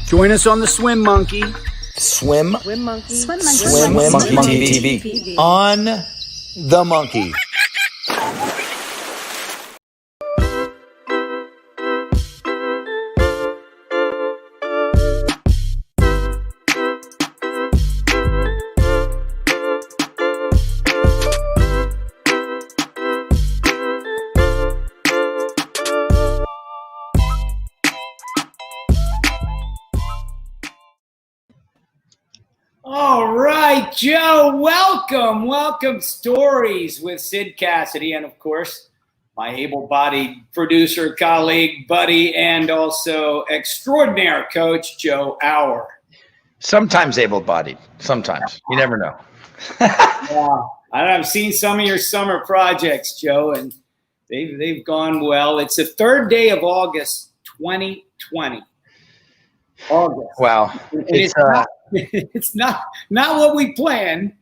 Join us on the Swim Monkey. Swim Monkey TV. On the Monkey. All right, Joe, welcome Stories with Sid Cassidy, and of course, my able-bodied producer, colleague, buddy, and also extraordinary coach, Joe Auer. Sometimes able-bodied, sometimes. You never know. Yeah, I've seen some of your summer projects, Joe, and they've gone well. It's the third day of August, 2020. August. Wow. It's not what we planned,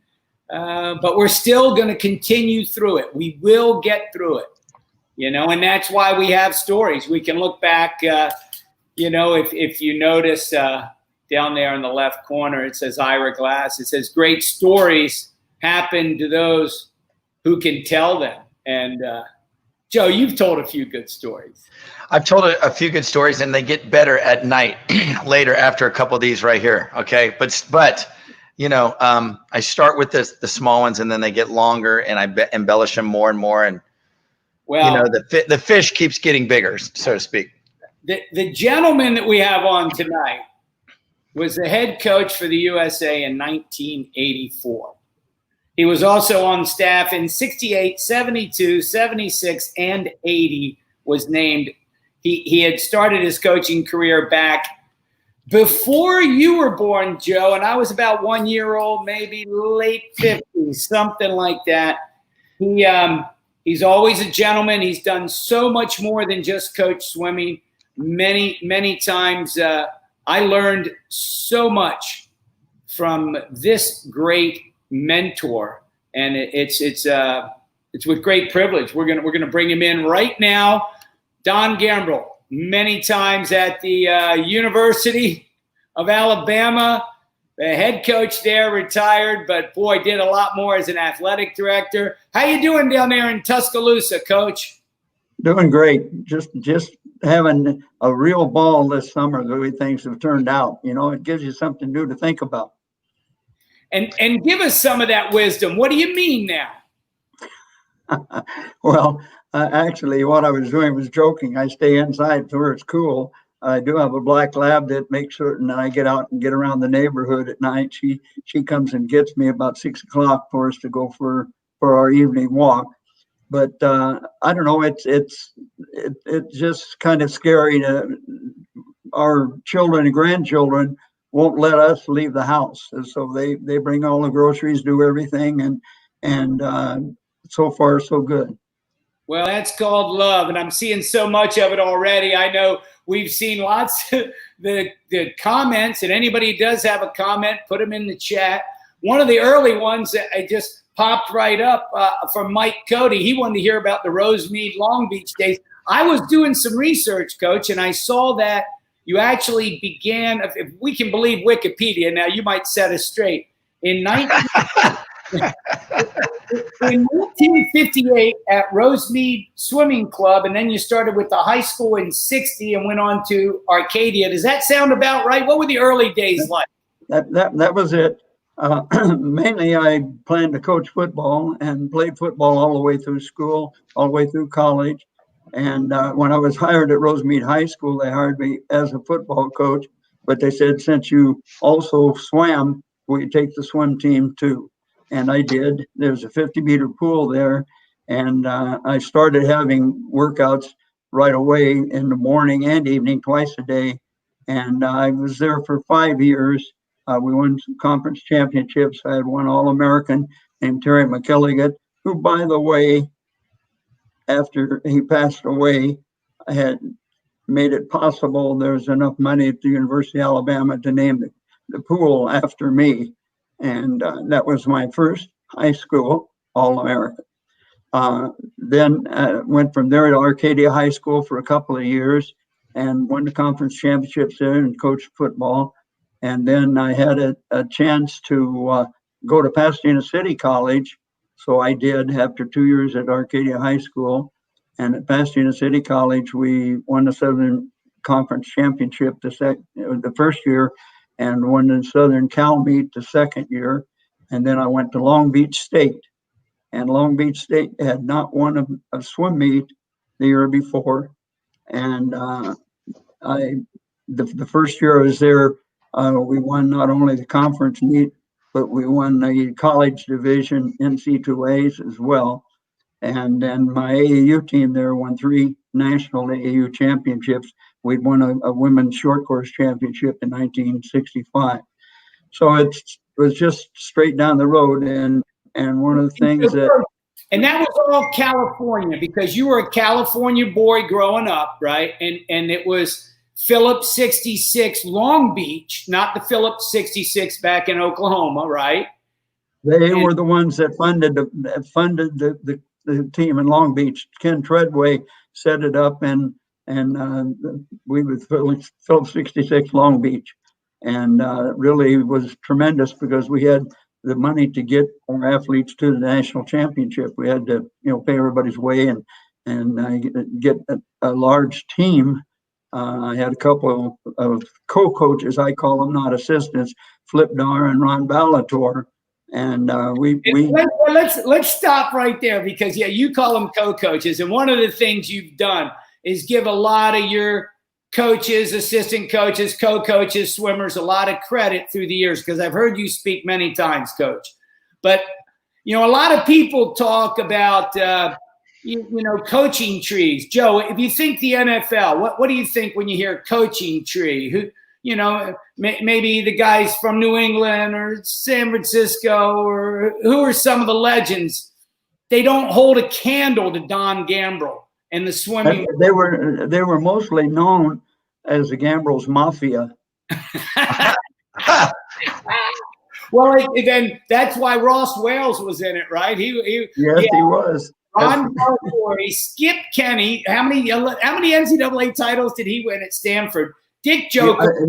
but we're still going to continue through it. We will get through it, and that's why we have stories. We can look back, if you notice down there in the left corner, it says Ira Glass. It says great stories happen to those who can tell them. And Joe, you've told a few good stories. I've told a few good stories, and they get better at night later after a couple of these right here. Okay. But I start with the small ones, and then they get longer, and I embellish them more and more. And, the fish keeps getting bigger, so to speak. The gentleman that we have on tonight was the head coach for the USA in 1984. He was also on staff in 68, 72, 76, and 80, was named. He had started his coaching career back before you were born, Joe, and I was about 1 year old, maybe late 50s, something like that. He's always a gentleman. He's done so much more than just coach swimming. Many times I learned so much from this great mentor, and it's with great privilege. We're gonna bring him in right now. Don Gambril, many times at the University of Alabama, the head coach there, retired, but boy, did a lot more as an athletic director. How you doing down there in Tuscaloosa, Coach? Doing great. Just having a real ball this summer, the way things have turned out. It gives you something new to think about. And give us some of that wisdom. What do you mean now? Well, actually, what I was doing was joking. I stay inside where it's cool. I do have a black lab that makes certain that I get out and get around the neighborhood at night. She comes and gets me about 6 o'clock for us to go for our evening walk. But I don't know. It's just kind of scary. Our children and grandchildren won't let us leave the house, and so they bring all the groceries, do everything, and so far so good. Well, that's called love, and I'm seeing so much of it already. I know we've seen lots of the comments, and anybody who does have a comment, put them in the chat. One of the early ones that I just popped right up from Mike Cody. He wanted to hear about the Rosemead Long Beach days. I was doing some research, Coach, and I saw that you actually began, if we can believe Wikipedia, now you might set us straight, in 1958 at Rosemead Swimming Club, and then you started with the high school in 60 and went on to Arcadia. Does that sound about right? What were the early days like? That was it. Mainly I planned to coach football and played football all the way through school, all the way through college. And when I was hired at Rosemead High School, they hired me as a football coach, but they said, since you also swam, will you take the swim team too? And I did. There's a 50-meter pool there, and I started having workouts right away in the morning and evening, twice a day. And I was there for 5 years. We won some conference championships. I had one All-American named Terry McElligott, who, by the way, after he passed away, I had made it possible. There's enough money at the University of Alabama to name the pool after me. And that was my first high school All-American. Then went from there to Arcadia High School for a couple of years. and won the conference championships there and coached football. And then I had a chance to go to Pasadena City College. So I did after 2 years at Arcadia High School. And at Pasadena City College, we won the Southern Conference Championship the first year and won the Southern Cal meet the second year. And then I went to Long Beach State. And Long Beach State had not won a swim meet the year before. And the first year I was there, we won not only the conference meet, but we won the college division NC2As as well. And then my AAU team there won 3 national AAU championships. We'd won a women's short course championship in 1965. So it was just straight down the road. And one of the things and that was all California, because you were a California boy growing up, right? And it was Phillips 66 Long Beach, not the Phillips 66 back in Oklahoma, right? They were the ones that funded the team in Long Beach. Ken Treadway set it up, and we were Phillips 66 Long Beach, and really was tremendous because we had the money to get our athletes to the national championship. We had to, pay everybody's way and get a large team. I had a couple of co-coaches, I call them, not assistants, Flip Dar and Ron Ballator. And let's stop right there, because you call them co-coaches, and one of the things you've done is give a lot of your coaches, assistant coaches, co-coaches, swimmers a lot of credit through the years, because I've heard you speak many times, Coach. But a lot of people talk about coaching trees. Joe, if you think the NFL, what do you think when you hear coaching tree? Who? Maybe the guys from New England or San Francisco, or who are some of the legends? They don't hold a candle to Don Gambril and the swimming. They were mostly known as the Gambrils Mafia. Well, then that's why Ross Wales was in it, right? He was. Ron Barkley, Skip Kenny. How many NCAA titles did he win at Stanford? Dick Joker.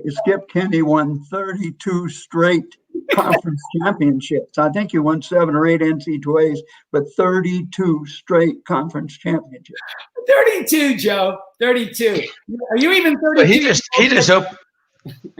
Skip Kenny won 32 straight conference championships. I think he won 7 or 8 NC2As, but 32 straight conference championships. 32, Joe. 32. Are you even 32? So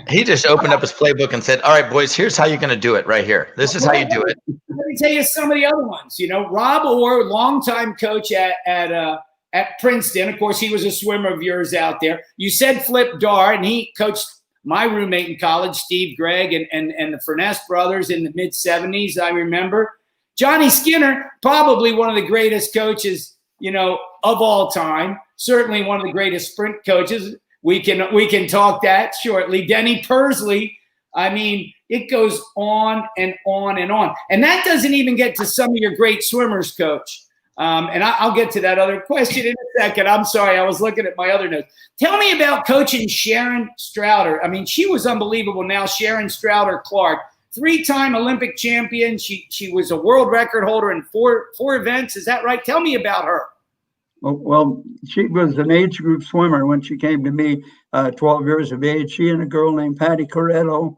he just opened up his playbook and said, "All right, boys, here's how you're going to do it right here. This is how you do it." Let me tell you some of the other ones. Rob Orr, longtime coach at Princeton. Of course, he was a swimmer of yours out there. You said Flip Dar, and he coached my roommate in college, Steve Gregg, and the Furness brothers in the mid-'70s, I remember. Johnny Skinner, probably one of the greatest coaches, of all time. Certainly one of the greatest sprint coaches. We can talk that shortly. Denny Persley. I mean, it goes on and on and on. And that doesn't even get to some of your great swimmers, Coach. And I'll get to that other question in a second. I'm sorry, I was looking at my other notes. Tell me about coaching Sharon Strouder. I mean, she was unbelievable now, Sharon Strouder Clark. 3-time Olympic champion. She was a world record holder in four events. Is that right? Tell me about her. Well, she was an age group swimmer when she came to me, 12 years of age. She and a girl named Patty Coretto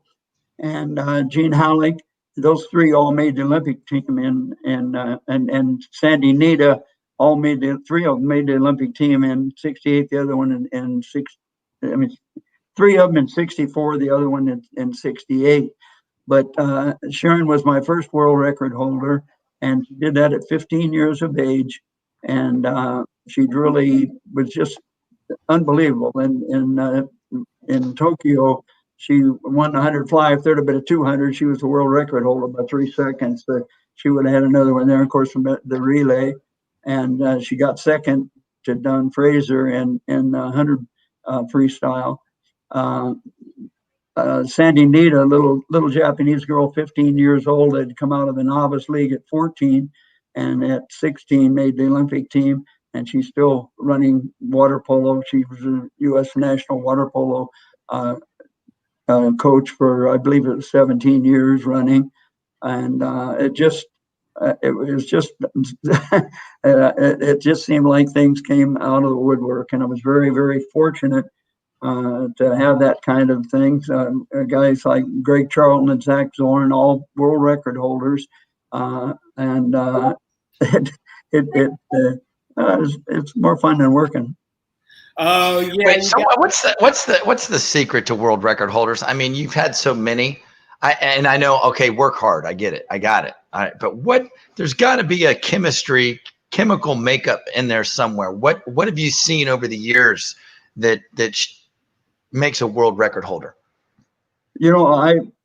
and Jean Halleck, those 3 all made the Olympic team, and Sandy Nita all made 3 of them made the Olympic team in '68, the other one in 3 of them in '64, the other one in '68. But Sharon was my first world record holder, and she did that at 15 years of age. And she really was just unbelievable. In Tokyo, she won the 100 fly, third of it at 200. She was the world record holder by 3 seconds. So she would have had another one there, of course, from the relay. And she got second to Don Fraser in 100 freestyle. Sandy Nita, a little Japanese girl, 15 years old, had come out of the novice league at 14, and at 16 made the Olympic team. And she's still running water polo. She was a U.S. national water polo coach for, I believe it was 17 years running. And it just it was just, it just seemed like things came out of the woodwork, and I was very, very fortunate to have that kind of things. Guys like Greg Charlton and Zach Zorn, all world record holders, and it's more fun than working. Oh yeah. Wait, so what's the secret to world record holders? I mean, you've had so many. I know. Okay, work hard. I get it. I got it. All right, but there's got to be a chemical makeup in there somewhere. What have you seen over the years that makes a world record holder? You know,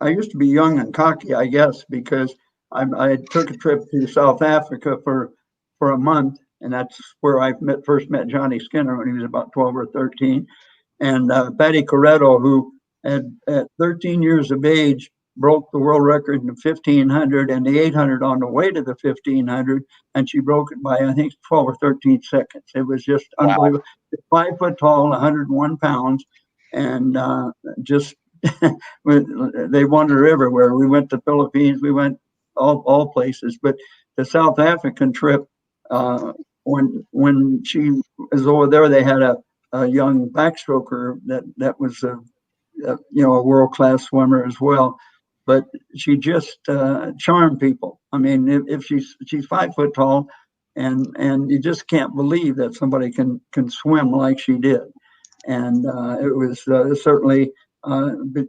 I used to be young and cocky, I guess, because I took a trip to South Africa for a month, and that's where I first met Johnny Skinner when he was about 12 or 13. And Patty Corretto, who at 13 years of age broke the world record in the 1500 and the 800 on the way to the 1500, and she broke it by, I think, 12 or 13 seconds. It was just unbelievable. 5 foot tall, 101 pounds, and just they wander everywhere. We went to Philippines, we went all places, but the South African trip, when she was over there, they had a young backstroker that was a world-class swimmer as well. But she just charmed people. I mean, if she's 5 foot tall, and you just can't believe that somebody can swim like she did. And it was certainly,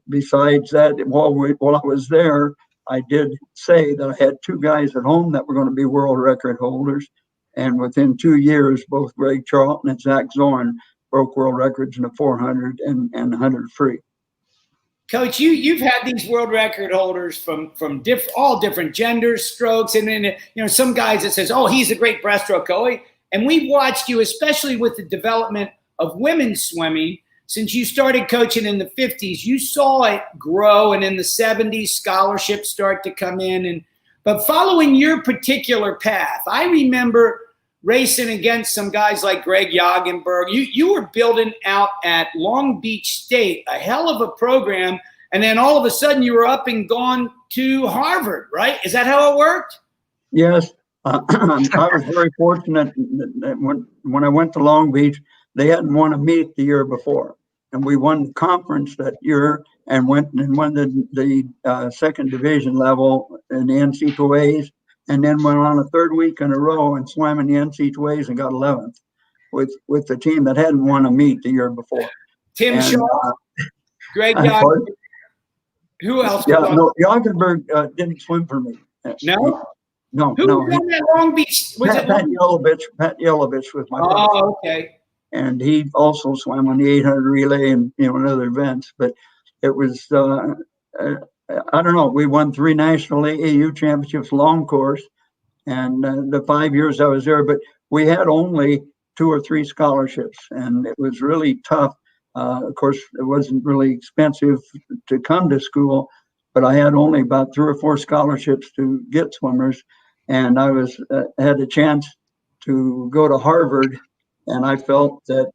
besides that, while I was there, I did say that I had 2 guys at home that were going to be world record holders. And within 2 years, both Greg Charlton and Zach Zorn broke world records in the 400 and 100 free. Coach, you've had these world record holders from all different genders, strokes, and then some guys that says, "Oh, he's a great breaststroke goalie." And we watched you, especially with the development of women's swimming. Since you started coaching in the 50s, you saw it grow, and in the 70s, scholarships start to come in. But following your particular path, I remember racing against some guys like Greg Jagenberg. You were building out at Long Beach State, a hell of a program, and then all of a sudden you were up and gone to Harvard, right? Is that how it worked? Yes. I was very fortunate that when I went to Long Beach, they hadn't won a meet the year before. And we won the conference that year and won the second division level in the NC2As, and then went on a third week in a row and swam in the NC2As and got 11th with the team that hadn't won a meet the year before. Tim Shaw, Greg Jagenberg. Who else? Yeah, no, Jagenberg didn't swim for me. No? No. Who won that Long Beach? Pat Yelovich was my brother. Oh, okay. And he also swam on the 800 relay and in other events. But it was I don't know. We won 3 national AAU championships long course, and the 5 years I was there. But we had only 2 or 3 scholarships, and it was really tough. Of course, it wasn't really expensive to come to school, but I had only about 3 or 4 scholarships to get swimmers, and I had a chance to go to Harvard. And I felt that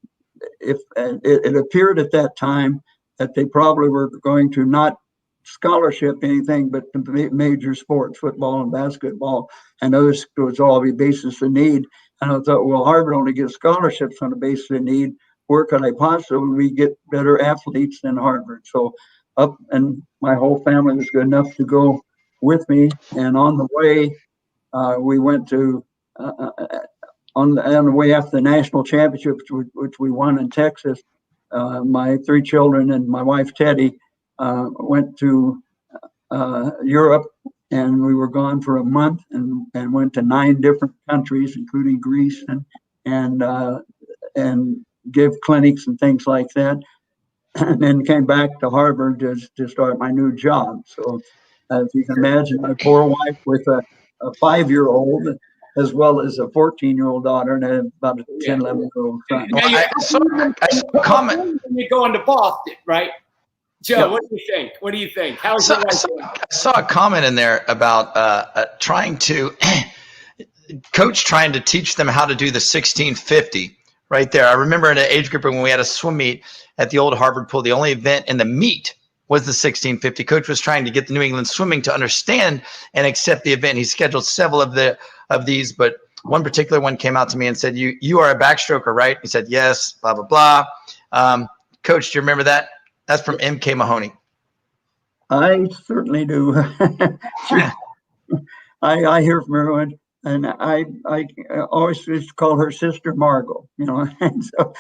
if it appeared at that time that they probably were going to not scholarship anything but the major sports, football and basketball, and those would all be basis of need. And I thought, well, Harvard only gives scholarships on the basis of need. Where could I possibly get better athletes than Harvard? So and my whole family was good enough to go with me. And on the way, we went to on the way after the national championships, which we won in Texas. My 3 children and my wife Teddy went to Europe, and we were gone for a month and went to 9 different countries, including Greece, and give clinics and things like that, and then came back to Harvard to start my new job. So if you can imagine, my poor wife with a 5-year-old as well as a 14-year-old daughter and about a 10, 11-year-old son. Now I saw a comment. You're going to Boston, right? Joe, yeah. What do you think? I saw a comment in there about trying to teach them how to do the 1650 right there. I remember in an age group when we had a swim meet at the old Harvard pool, the only event in the meet was the 1650. Coach was trying to get the New England swimming to understand and accept the event. He scheduled several of these, but one particular one came out to me and said, you are a backstroker, right? He said, yes, blah, blah, blah. Coach, do you remember that? That's from M.K. Mahoney. I certainly do. I hear from her, and I always used to call her Sister Margot, you know. And so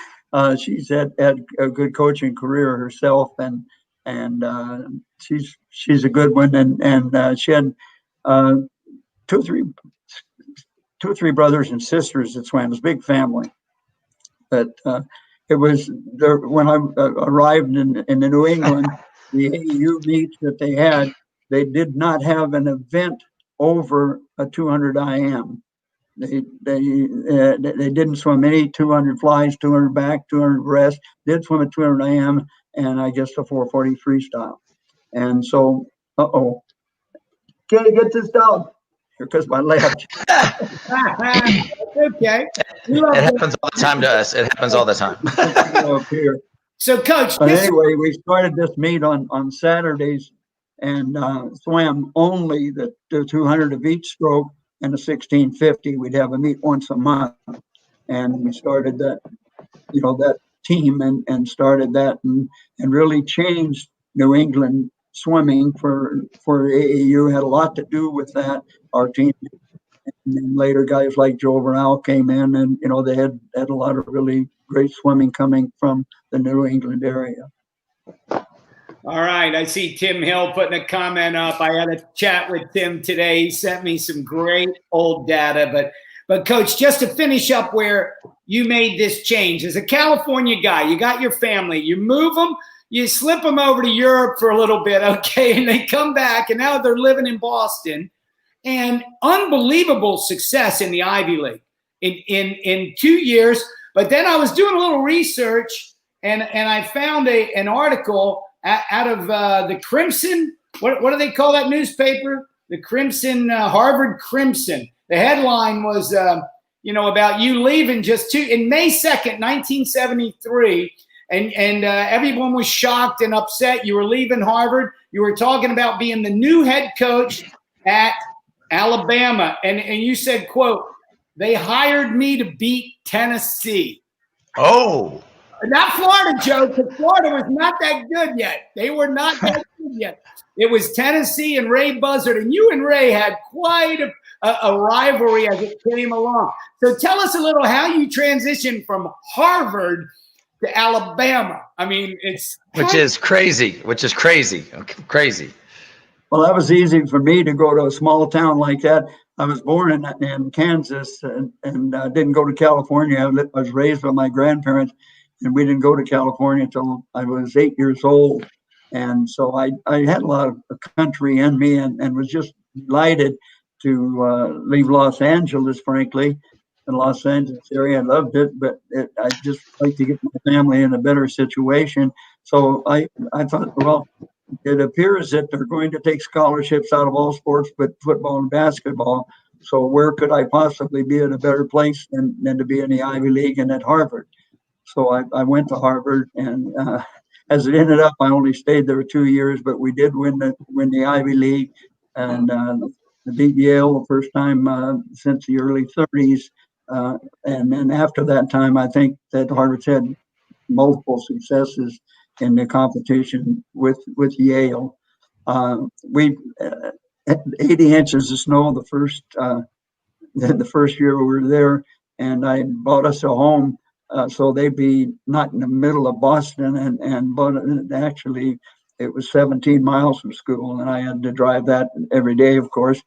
she's had a good coaching career herself, and she's a good one, and she had two or three brothers and sisters that swam. It was a big family, but it was there when I arrived in the New England. The AAU meets that they had, they did not have an event over a 200 IM. They didn't swim any 200 flies, 200 back, 200 breast. Did swim a 200 IM and I guess the 440 freestyle. And so, can I get this down? Here goes my left. Okay. It happens all the time to us. It happens all the time. Up here. So, Coach, anyway, we started this meet on Saturdays and swam only the 200 of each stroke and the 1650. We'd have a meet once a month, and we started that, that team and started that and really changed New England swimming for AAU. Had a lot to do with that. Our team. And then later, guys like Joe Verral came in, and they had a lot of really great swimming coming from the New England area. All right, I see Tim Hill putting a comment up. I had a chat with Tim today. He sent me some great old data, but Coach, just to finish up where you made this change as a California guy, you got your family, you move them, you slip them over to Europe for a little bit, okay, and they come back, and now they're living in Boston. And unbelievable success in the Ivy League in 2 years. But then I was doing a little research, and I found an article out of the Crimson. What do they call that newspaper? The Crimson, Harvard Crimson. The headline was, about you leaving in May 2nd, 1973. And everyone was shocked and upset. You were leaving Harvard. You were talking about being the new head coach at Alabama, and you said, quote, they hired me to beat Tennessee. Oh. Not Florida, Joe, because Florida was not that good yet. They were not that good yet. It was Tennessee and Ray Buzzard, and you and Ray had quite a rivalry as it came along. So tell us a little how you transitioned from Harvard to Alabama. I mean, which is crazy. Crazy. Well, that was easy for me to go to a small town like that. I was born in Kansas and didn't go to California. I was raised by my grandparents, and we didn't go to California until I was 8 years old. And so I had a lot of country in me and was just delighted to leave Los Angeles, frankly. The Los Angeles area, I loved it, but I just like to get my family in a better situation. So I thought, well, it appears that they're going to take scholarships out of all sports but football and basketball. So where could I possibly be in a better place than to be in the Ivy League and at Harvard? So I went to Harvard, and as it ended up, I only stayed there 2 years, but we did win the Ivy League and beat Yale the first time since the early 30s. And then after that time, I think that Harvard's had multiple successes in the competition with Yale. We had 80 inches of snow the first year we were there, and I bought us a home so they'd be not in the middle of Boston, but actually it was 17 miles from school, and I had to drive that every day, of course.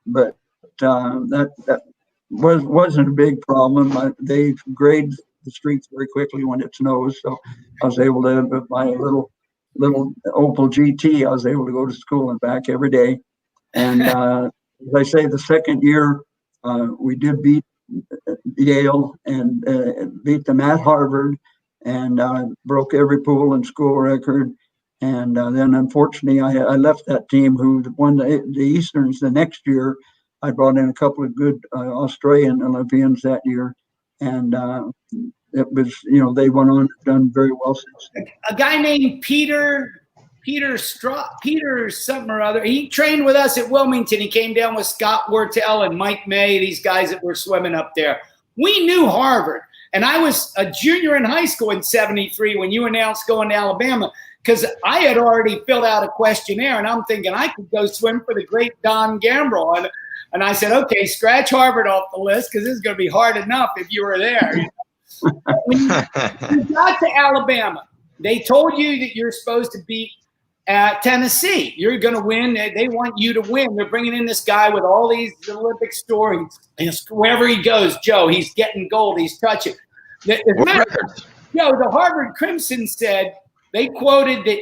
But that wasn't a big problem. They grade the streets very quickly when it snows, so I was able to, with my little Opel GT, I was able to go to school and back every day. And as I say, the second year we did beat Yale and beat them at Harvard, and broke every pool and school record. And then unfortunately I left that team who won the Easterns the next year. I brought in a couple of good Australian Olympians that year, and it was, they went on and done very well since. A guy named Peter Peter something or other. He trained with us at Wilmington. He came down with Scott Wartell and Mike May, these guys that were swimming up there. We knew Harvard. And I was a junior in high school in 73 when you announced going to Alabama, because I had already filled out a questionnaire, and I'm thinking I could go swim for the great Don Gambril. And I said, okay, scratch Harvard off the list because this is going to be hard enough if you were there. You know? When you got to Alabama, they told you that you're supposed to beat Tennessee. You're going to win. They want you to win. They're bringing in this guy with all these Olympic stories. Wherever he goes, Joe, he's getting gold. He's touching. The Harvard Crimson said, they quoted that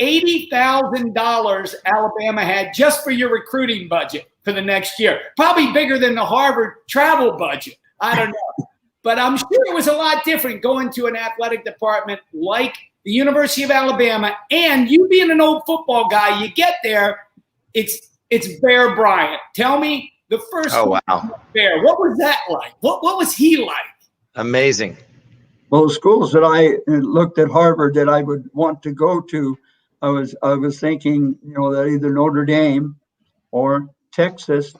$80,000 Alabama had just for your recruiting budget for the next year. Probably bigger than the Harvard travel budget. I don't know. But I'm sure it was a lot different going to an athletic department like the University of Alabama. And you being an old football guy, you get there, it's Bear Bryant. Tell me the first Bear. What was that like? What was he like? Amazing. Well, the schools that I looked at Harvard that I would want to go to, I was thinking, that either Notre Dame or Texas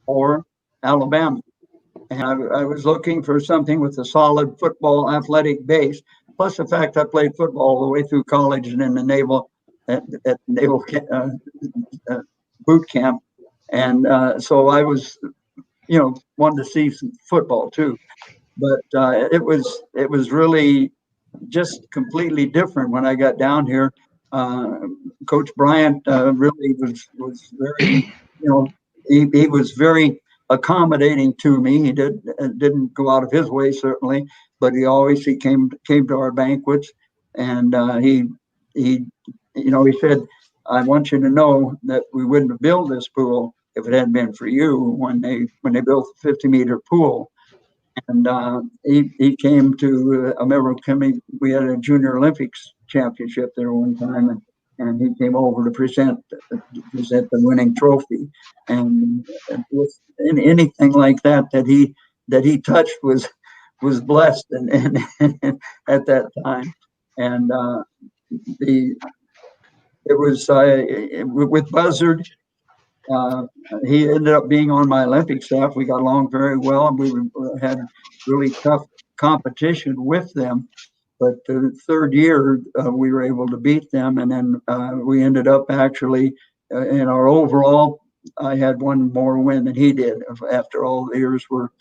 or Alabama. And I was looking for something with a solid football athletic base, plus the fact I played football all the way through college and in the naval boot camp. And so I was, wanted to see some football too. But it was really just completely different when I got down here. Coach Bryant really was very, he was very accommodating to me. He didn't go out of his way certainly, but he came to our banquets, and he said, "I want you to know that we wouldn't have built this pool if it hadn't been for you when they built the 50-meter pool." And he came to, I remember we had a Junior Olympics championship there one time, and he came over to present the winning trophy. And with anything like that he touched was blessed and at that time. And it was with Buzzard. He ended up being on my Olympic staff. We got along very well, and we had really tough competition with them. But the third year, we were able to beat them, and then we ended up actually in our overall. I had one more win than he did after all the years were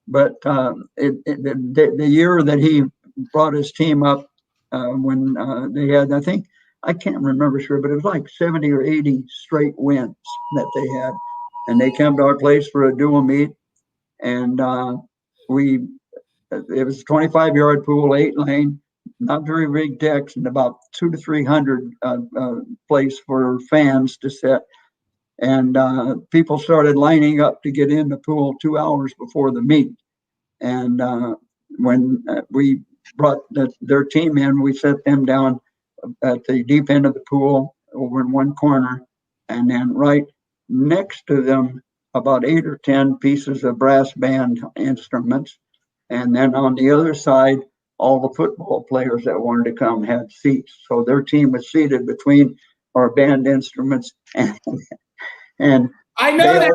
But the year that he brought his team up, when they had, I can't remember sure, but it was like 70 or 80 straight wins that they had. And they came to our place for a dual meet. And it was a 25-yard pool, 8 lane, not very big decks, and about 200 to 300 place for fans to sit. And people started lining up to get in the pool 2 hours before the meet. And when we brought their team in, we set them down at the deep end of the pool over in one corner, and then right next to them about 8 or 10 pieces of brass band instruments, and then on the other side all the football players that wanted to come had seats, so their team was seated between our band instruments and I know that,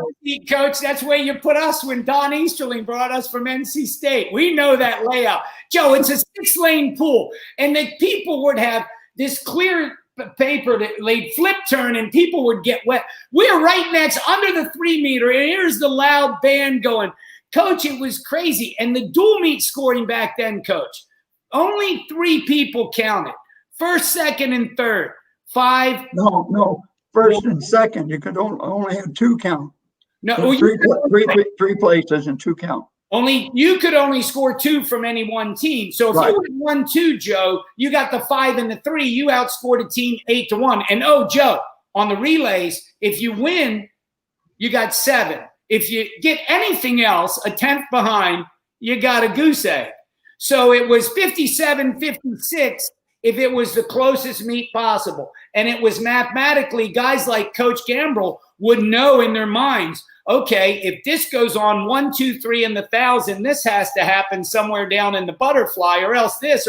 Coach. That's where you put us when Don Easterling brought us from NC State. We know that layout. Joe, it's a 6-lane pool, and the people would have this clear paper that they'd flip turn and people would get wet. We're right next under the 3-meter, and here's the loud band going. Coach, it was crazy. And the dual meet scoring back then, Coach, only 3 people counted. First, second, and third. 5. No. First and second, you could only have 2 count. No, three places and 2 count. You could only score 2 from any one team. So if you won 1-2, Joe, you got the 5 and the 3. You outscored a team 8-1. And Joe, on the relays, if you win, you got 7. If you get anything else, a 10th behind, you got a goose egg. So it was 57-56 if it was the closest meet possible. And it was mathematically, guys like Coach Gambril would know in their minds, okay, if this goes on 1, 2, 3 in the 1,000, this has to happen somewhere down in the butterfly or else this.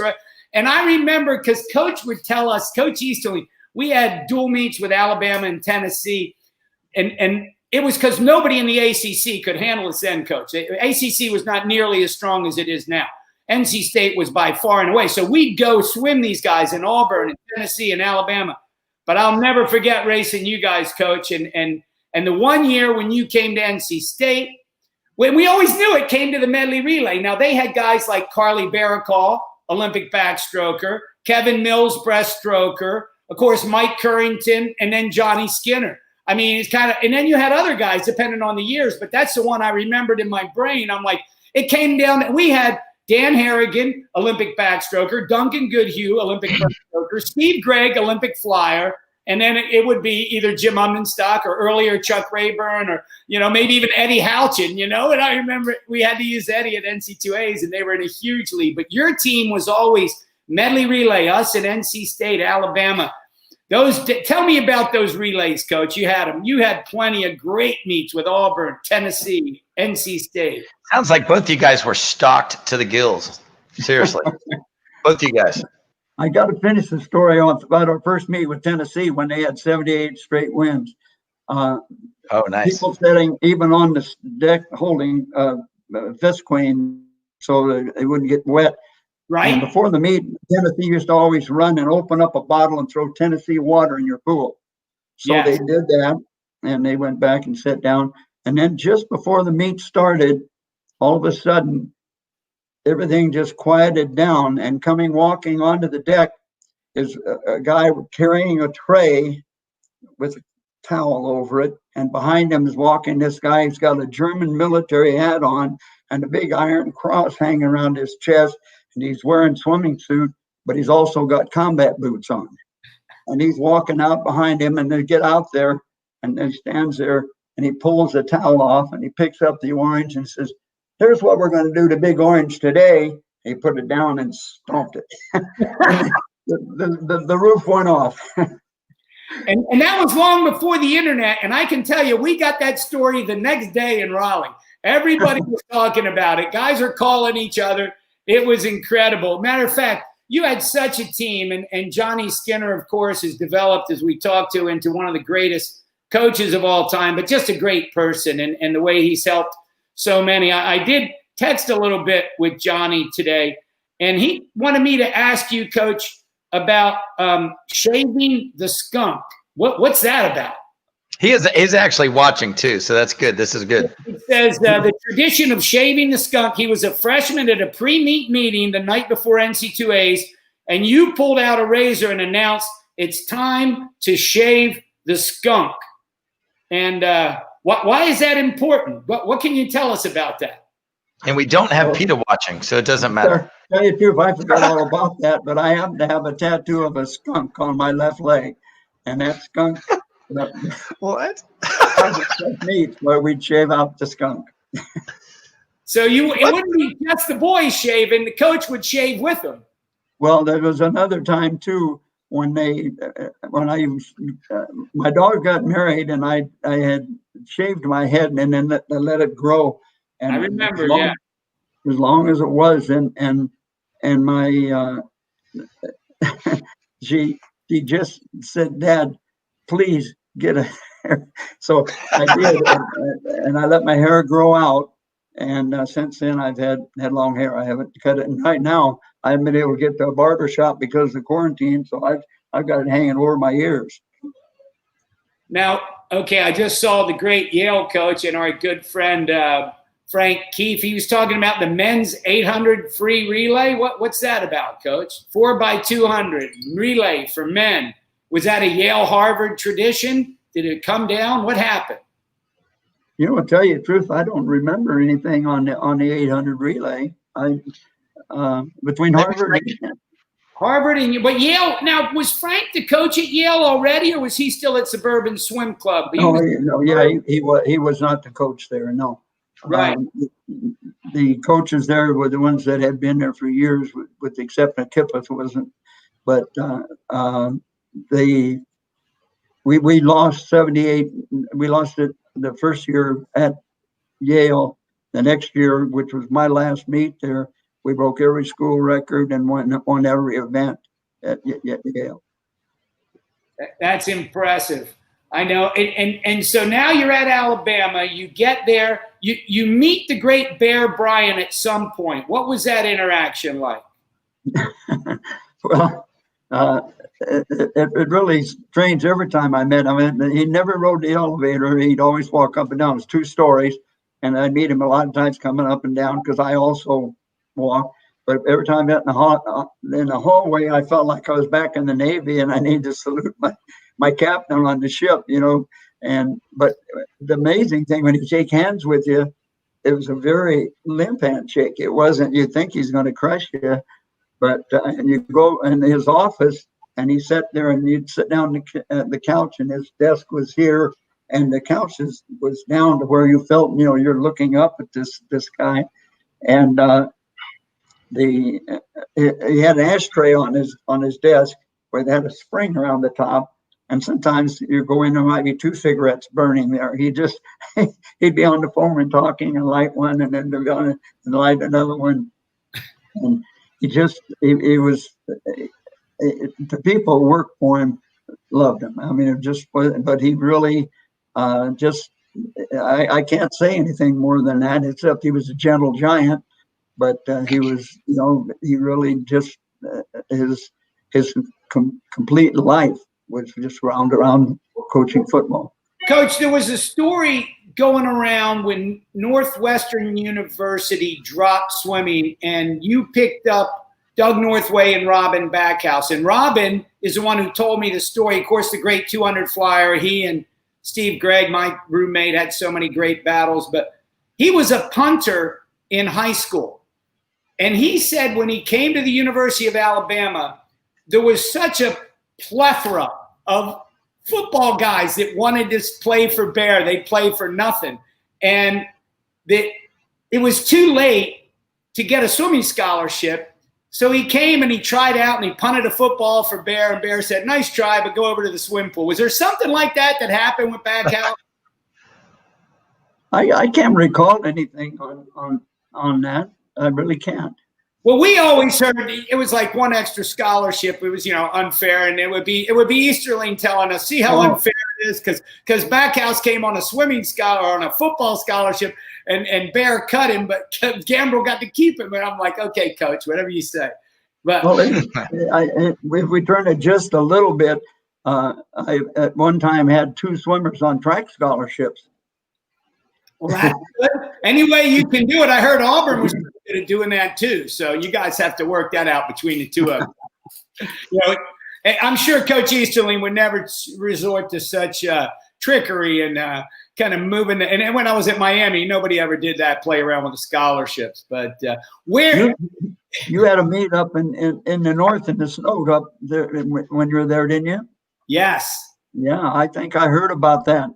And I remember because Coach would tell us, Coach Easterly, we had dual meets with Alabama and Tennessee. And it was because nobody in the ACC could handle us then, Coach. The ACC was not nearly as strong as it is now. NC State was by far and away. So we'd go swim these guys in Auburn and Tennessee and Alabama. But I'll never forget racing you guys, Coach. And the one year when you came to NC State, when we always knew it came to the medley relay. Now, they had guys like Carly Baracall, Olympic backstroker, Kevin Mills, breaststroker, of course, Mike Currington, and then Johnny Skinner. I mean, it's kind of, and then you had other guys depending on the years, but that's the one I remembered in my brain. I'm like, it came down, we had Dan Harrigan, Olympic backstroker, Duncan Goodhue, Olympic backstroker, Steve Gregg, Olympic flyer, and then it would be either Jim Umdenstock or earlier Chuck Rayburn or, maybe even Eddie Houchin, and I remember we had to use Eddie at NC2As and they were in a huge lead, but your team was always medley relay, us at NC State, Alabama. Tell me about those relays, Coach. You had them. You had plenty of great meets with Auburn, Tennessee, NC State. Sounds like both you guys were stocked to the gills. Seriously, both you guys. I got to finish the story about our first meet with Tennessee when they had 78 straight wins. Oh, nice. People sitting even on the deck holding Visqueen so they wouldn't get wet. Right. And before the meet, Tennessee used to always run and open up a bottle and throw Tennessee water in your pool. So They did that, and they went back and sat down. And then just before the meet started, all of a sudden, everything just quieted down. And walking onto the deck is a guy carrying a tray with a towel over it. And behind him is walking this guy who's got a German military hat on and a big iron cross hanging around his chest. And he's wearing swimming suit, but he's also got combat boots on. And he's walking out behind him, and they get out there, and he stands there, and he pulls the towel off, and he picks up the orange and says, "Here's what we're going to do to Big Orange today." He put it down and stomped it. the roof went off. And that was long before the internet. And I can tell you, we got that story the next day in Raleigh. Everybody was talking about it. Guys are calling each other. It was incredible. Matter of fact, you had such a team, and Johnny Skinner, of course, has developed, as we talked to, into one of the greatest coaches of all time, but just a great person, and the way he's helped so many. I did text a little bit with Johnny today, and he wanted me to ask you, Coach, about shaving the skunk. What's that about? He's actually watching too, so that's good. This is good. It says the tradition of shaving the skunk. He was a freshman at a pre-meet meeting the night before NC2As, and you pulled out a razor and announced it's time to shave the skunk. And why is that important? What can you tell us about that? And we don't have PETA watching, so it doesn't matter. Tell you the truth, I forgot all about that, but I happen to have a tattoo of a skunk on my left leg, and that skunk. What? Meat where we'd shave out the skunk. So it wouldn't be just the boys shaving; the coach would shave with them. Well, there was another time too when my daughter got married and I had shaved my head and then let it grow. And I remember, as long as it was, and my she just said, "Dad, please get a hair." So I did, and I let my hair grow out. And since then, I've had long hair. I haven't cut it. And right now, I haven't been able to get to a barber shop because of quarantine. So I've got it hanging over my ears. Now, okay, I just saw the great Yale coach and our good friend Frank Keefe. He was talking about the men's 800 free relay. What's that about, Coach? 4x200 relay for men. Was that a Yale-Harvard tradition? Did it come down? What happened? You know, to tell you the truth, I don't remember anything on the 800 relay. Between Harvard and but Yale. Now, was Frank the coach at Yale already, or was he still at Suburban Swim Club? He was not the coach there. No, right. The coaches there were the ones that had been there for years, with the exception of Kippeth wasn't. But we lost 78. We lost it the first year at Yale. The next year, which was my last meet there, We broke every school record and won every event at Yale. That's impressive. I know. And so now you're at Alabama. You get there. You meet the great Bear Bryant at some point. What was that interaction like? Well, it really strange every time I met him. He never rode the elevator. He'd always walk up and down. It's 2 stories. And I'd meet him a lot of times coming up and down because I also walk. But every time I met in the hallway, I felt like I was back in the Navy and I needed to salute my captain on the ship, you know. But the amazing thing, when he shake hands with you, it was a very limp handshake. It wasn't, you think he's going to crush you, but and you go in his office and he sat there and you'd sit down at the couch and his desk was here and the couch was down to where you felt, you know, you're looking up at this guy. And he had an ashtray on his desk where they had a spring around the top. And sometimes you go in, there might be 2 cigarettes burning there. He'd be on the phone and talking and light one and then go on and light another one. And he was, the people who worked for him loved him. I mean, it just was, but he really I can't say anything more than that, except he was a gentle giant, but he was, you know, he really just, his complete life was just around coaching football. Coach, there was a story going around when Northwestern University dropped swimming and you picked up Doug Northway and Robin Backhouse. And Robin is the one who told me the story. Of course, the great 200 flyer, he and Steve Gregg, my roommate, had so many great battles, but he was a punter in high school. And he said when he came to the University of Alabama, there was such a plethora of football guys that wanted to play for Bear. They'd play for nothing. And it was too late to get a swimming scholarship. So he came and he tried out and he punted a football for Bear, and Bear said, "Nice try, but go over to the swim pool." Was there something like that happened with Backhouse? I can't recall anything on that. I really can't. Well, we always heard it was like one extra scholarship. It was, you know, unfair, and it would be Easterling telling us, "See how unfair it is," because Backhouse came on a swimming scholar or on a football scholarship, and Bear cut him, but Gambril got to keep him. And I'm like, "Okay, Coach, whatever you say." But well, if we turn it just a little bit, I at one time had 2 swimmers on track scholarships. Well, that's good. Any way you can do it. I heard Auburn was good at doing that too. So you guys have to work that out between the two of you. You know, I'm sure Coach Easterling would never resort to such trickery and kind of moving. And when I was at Miami, nobody ever did that, play around with the scholarships. But where you had a meet up in the north in the snow up there when you were there, didn't you? Yes. Yeah, I think I heard about that.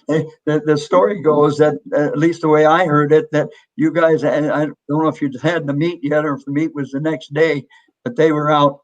The story goes that, at least the way I heard it, that you guys, I don't know if you had the meet yet or if the meet was the next day, but they were out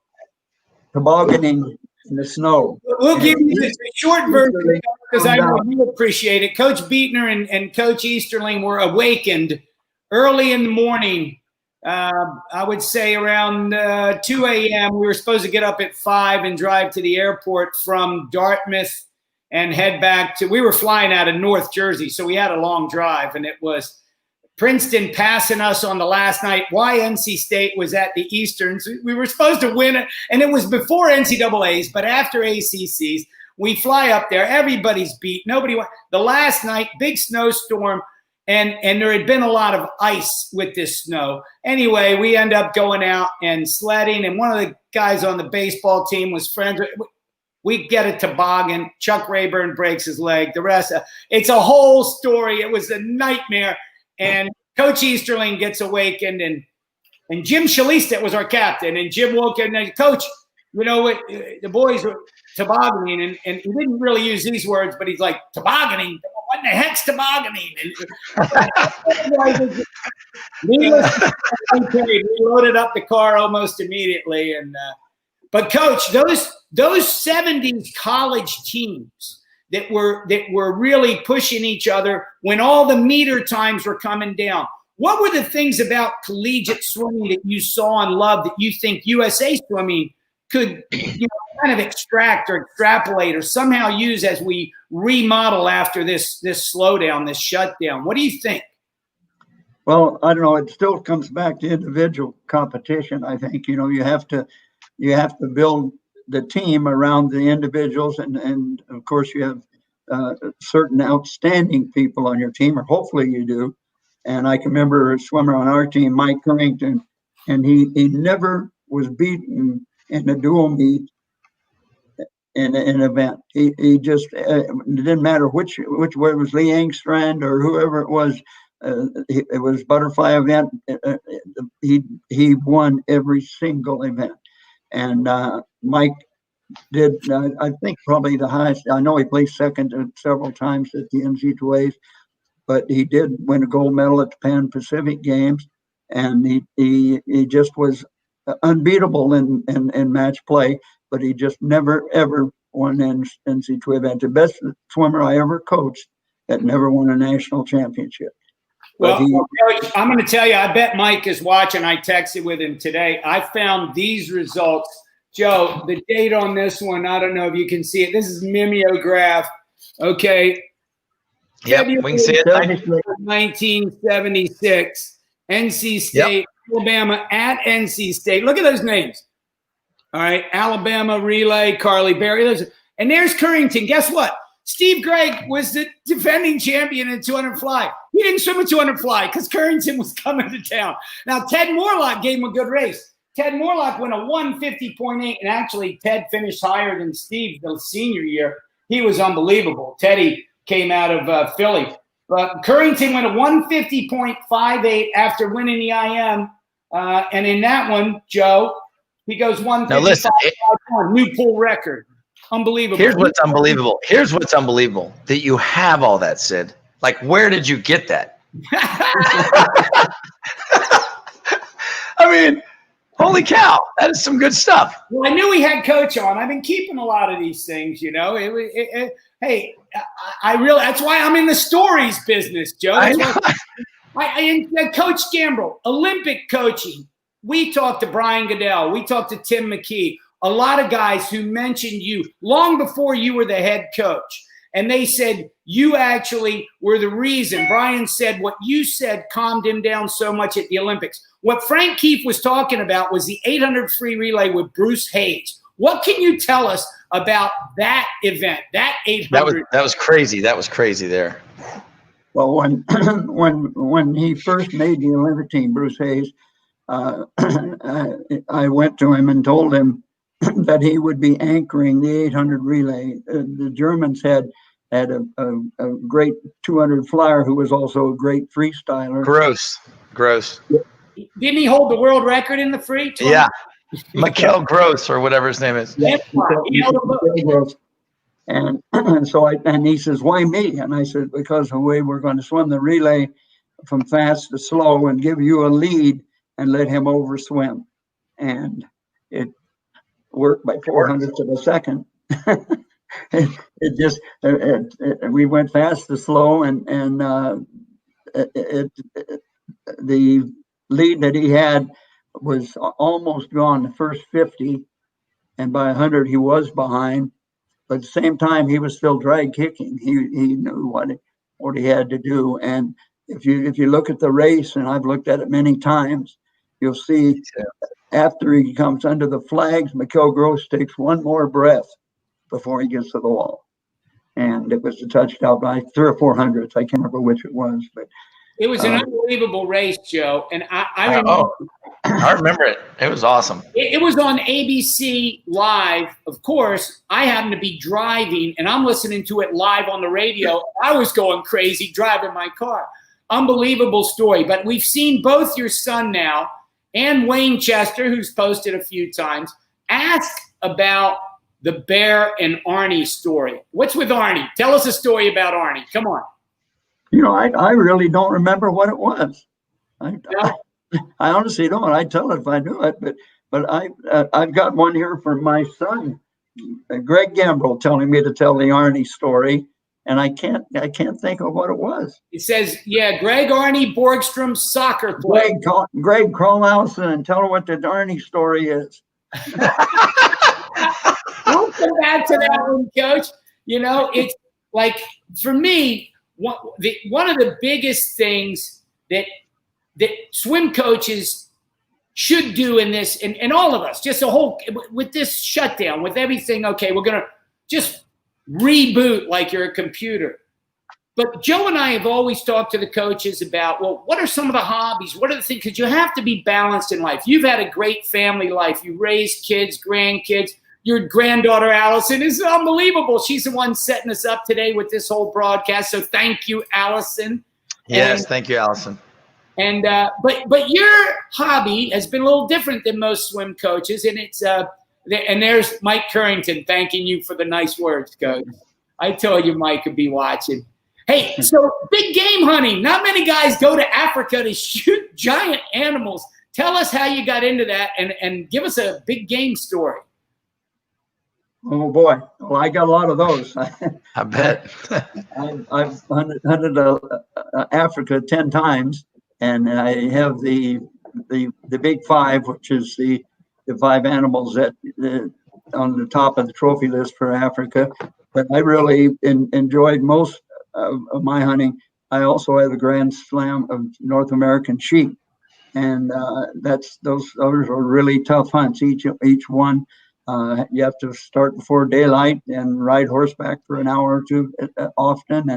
tobogganing in the snow. We'll give you the short version because I know you appreciate it. Coach Beatner and Coach Easterling were awakened early in the morning. I would say around 2 a.m. We were supposed to get up at 5 and drive to the airport from Dartmouth and head back to – we were flying out of North Jersey, so we had a long drive. And it was Princeton passing us on the last night. Why NC State was at the Easterns. We were supposed to win it, and it was before NCAAs, but after ACCs. We fly up there. Everybody's beat. Nobody went. The last night, big snowstorm, and there had been a lot of ice with this snow. Anyway, we end up going out and sledding, and one of the guys on the baseball team was friends with – we get a toboggan. Chuck Rayburn breaks his leg. The rest, it's a whole story. It was a nightmare. And Coach Easterling gets awakened, and Jim Shalista was our captain. And Jim woke up and said, "Coach, you know what? The boys were tobogganing." And he didn't really use these words, but he's like, "Tobogganing? What the heck's tobogganing?" We loaded up the car almost immediately. And but Coach, those 70s college teams that were really pushing each other when all the meter times were coming down, What were the things about collegiate swimming that you saw and loved that you think USA swimming could kind of extract or extrapolate or somehow use as we remodel after this slowdown, this shutdown? What do you think? Well, I don't know. It still comes back to individual competition. I think, you have to build the team around the individuals, and of course you have certain outstanding people on your team, or hopefully you do. And I can remember a swimmer on our team, Mike Currington, and he never was beaten in a dual meet in an event. He just it didn't matter which way it was, Lee Engstrand or whoever it was. It was butterfly event. He won every single event, and Mike did. I think probably the highest. I know he placed second several times at the NCAAs, but he did win a gold medal at the Pan Pacific Games, and he just was unbeatable in match play. But he just never ever won an NCAA event. The best swimmer I ever coached that never won a national championship. Well, Coach, I'm going to tell you, I bet Mike is watching. I texted with him today. I found these results. Joe, the date on this one, I don't know if you can see it. This is mimeograph. Okay. Yep, we can see it. 1976. NC State, Alabama at NC State. Look at those names. All right. Alabama relay, Carly Berry. And there's Currington. Guess what? Steve Gregg was the defending champion in 200 fly. He didn't swim a 200 fly because Currington was coming to town. Now, Ted Morlock gave him a good race. Ted Morlock went a 150.8, and actually Ted finished higher than Steve the senior year. He was unbelievable. Teddy came out of Philly. But Currington went a 150.58 after winning the IM. And in that one, Joe, he goes 155.1, now listen, new pool record. Unbelievable. Here's what's unbelievable. That you have all that, Sid. Like, where did you get that? I mean, holy cow, that is some good stuff. Well, I knew we had Coach on. I've been keeping a lot of these things, hey, I really, that's why I'm in the stories business, Joe. Coach Gambril, Olympic coaching. We talked to Brian Goodell. We talked to Tim McKee. A lot of guys who mentioned you long before you were the head coach. And they said you actually were the reason. Brian said what you said calmed him down so much at the Olympics. What Frank Keefe was talking about was the 800 free relay with Bruce Hayes. What can you tell us about that event, that 800? That was crazy. That was crazy there. Well, when he first made the Olympic team, Bruce Hayes, I went to him and told him that he would be anchoring the 800 relay. The Germans had a great 200 flyer who was also a great freestyler. Gross. Didn't he hold the world record in the free? 20? Yeah. Mikhail Gross or whatever his name is. Yeah, and so he says, why me? And I said, because the way we're going to swim the relay from fast to slow and give you a lead and let him overswim. And it worked by 400ths of a second. We went fast to slow, and the lead that he had was almost gone the first 50, and by 100 he was behind, but at the same time he was still drag kicking. He knew what he had to do. And if you look at the race, and I've looked at it many times, you'll see after he comes under the flags, Mikhail Gross takes one more breath before he gets to the wall. And it was a touchdown by 3 or 400ths. I can't remember which it was, but it was an unbelievable race, Joe. And I remember it. It was awesome. It was on ABC Live. Of course, I happened to be driving, and I'm listening to it live on the radio. I was going crazy driving my car. Unbelievable story. But we've seen both your son now and Wayne Chester, who's posted a few times, ask about the Bear and Arnie story. What's with Arnie? Tell us a story about Arnie. Come on. I really don't remember what it was. I honestly don't. I'd tell it if I knew it, but I've got one here from my son, Greg Gambril, telling me to tell the Arnie story. and I can't think of what it was. It says, yeah, Greg Arnie Borgstrom's soccer player. Greg, call Allison and tell her what the Arnie story is. We'll come back to that one, Coach. You know, it's like, for me, one of the biggest things that swim coaches should do in this, and all of us, just a whole, with this shutdown, with everything, okay, we're going to just reboot like you're a computer. But Joe and I have always talked to the coaches about, well, what are some of the hobbies? What are the things? Because you have to be balanced in life. You've had a great family life. You raised kids, grandkids. Your granddaughter, Allison, is unbelievable. She's the one setting us up today with this whole broadcast. So thank you, Allison. Yes, thank you, Allison. And but your hobby has been a little different than most swim coaches, and it's and there's Mike Currington thanking you for the nice words, Coach. I told you Mike would be watching. Hey, so big game hunting. Not many guys go to Africa to shoot giant animals. Tell us how you got into that, and give us a big game story. Oh boy, well, I got a lot of those. I bet. I've hunted Africa 10 times, and I have the big five, which is the 5 animals that on the top of the trophy list for Africa. But I really enjoyed most of my hunting. I also have the Grand Slam of North American sheep, and those are really tough hunts. Each one. You have to start before daylight and ride horseback for an hour or two often,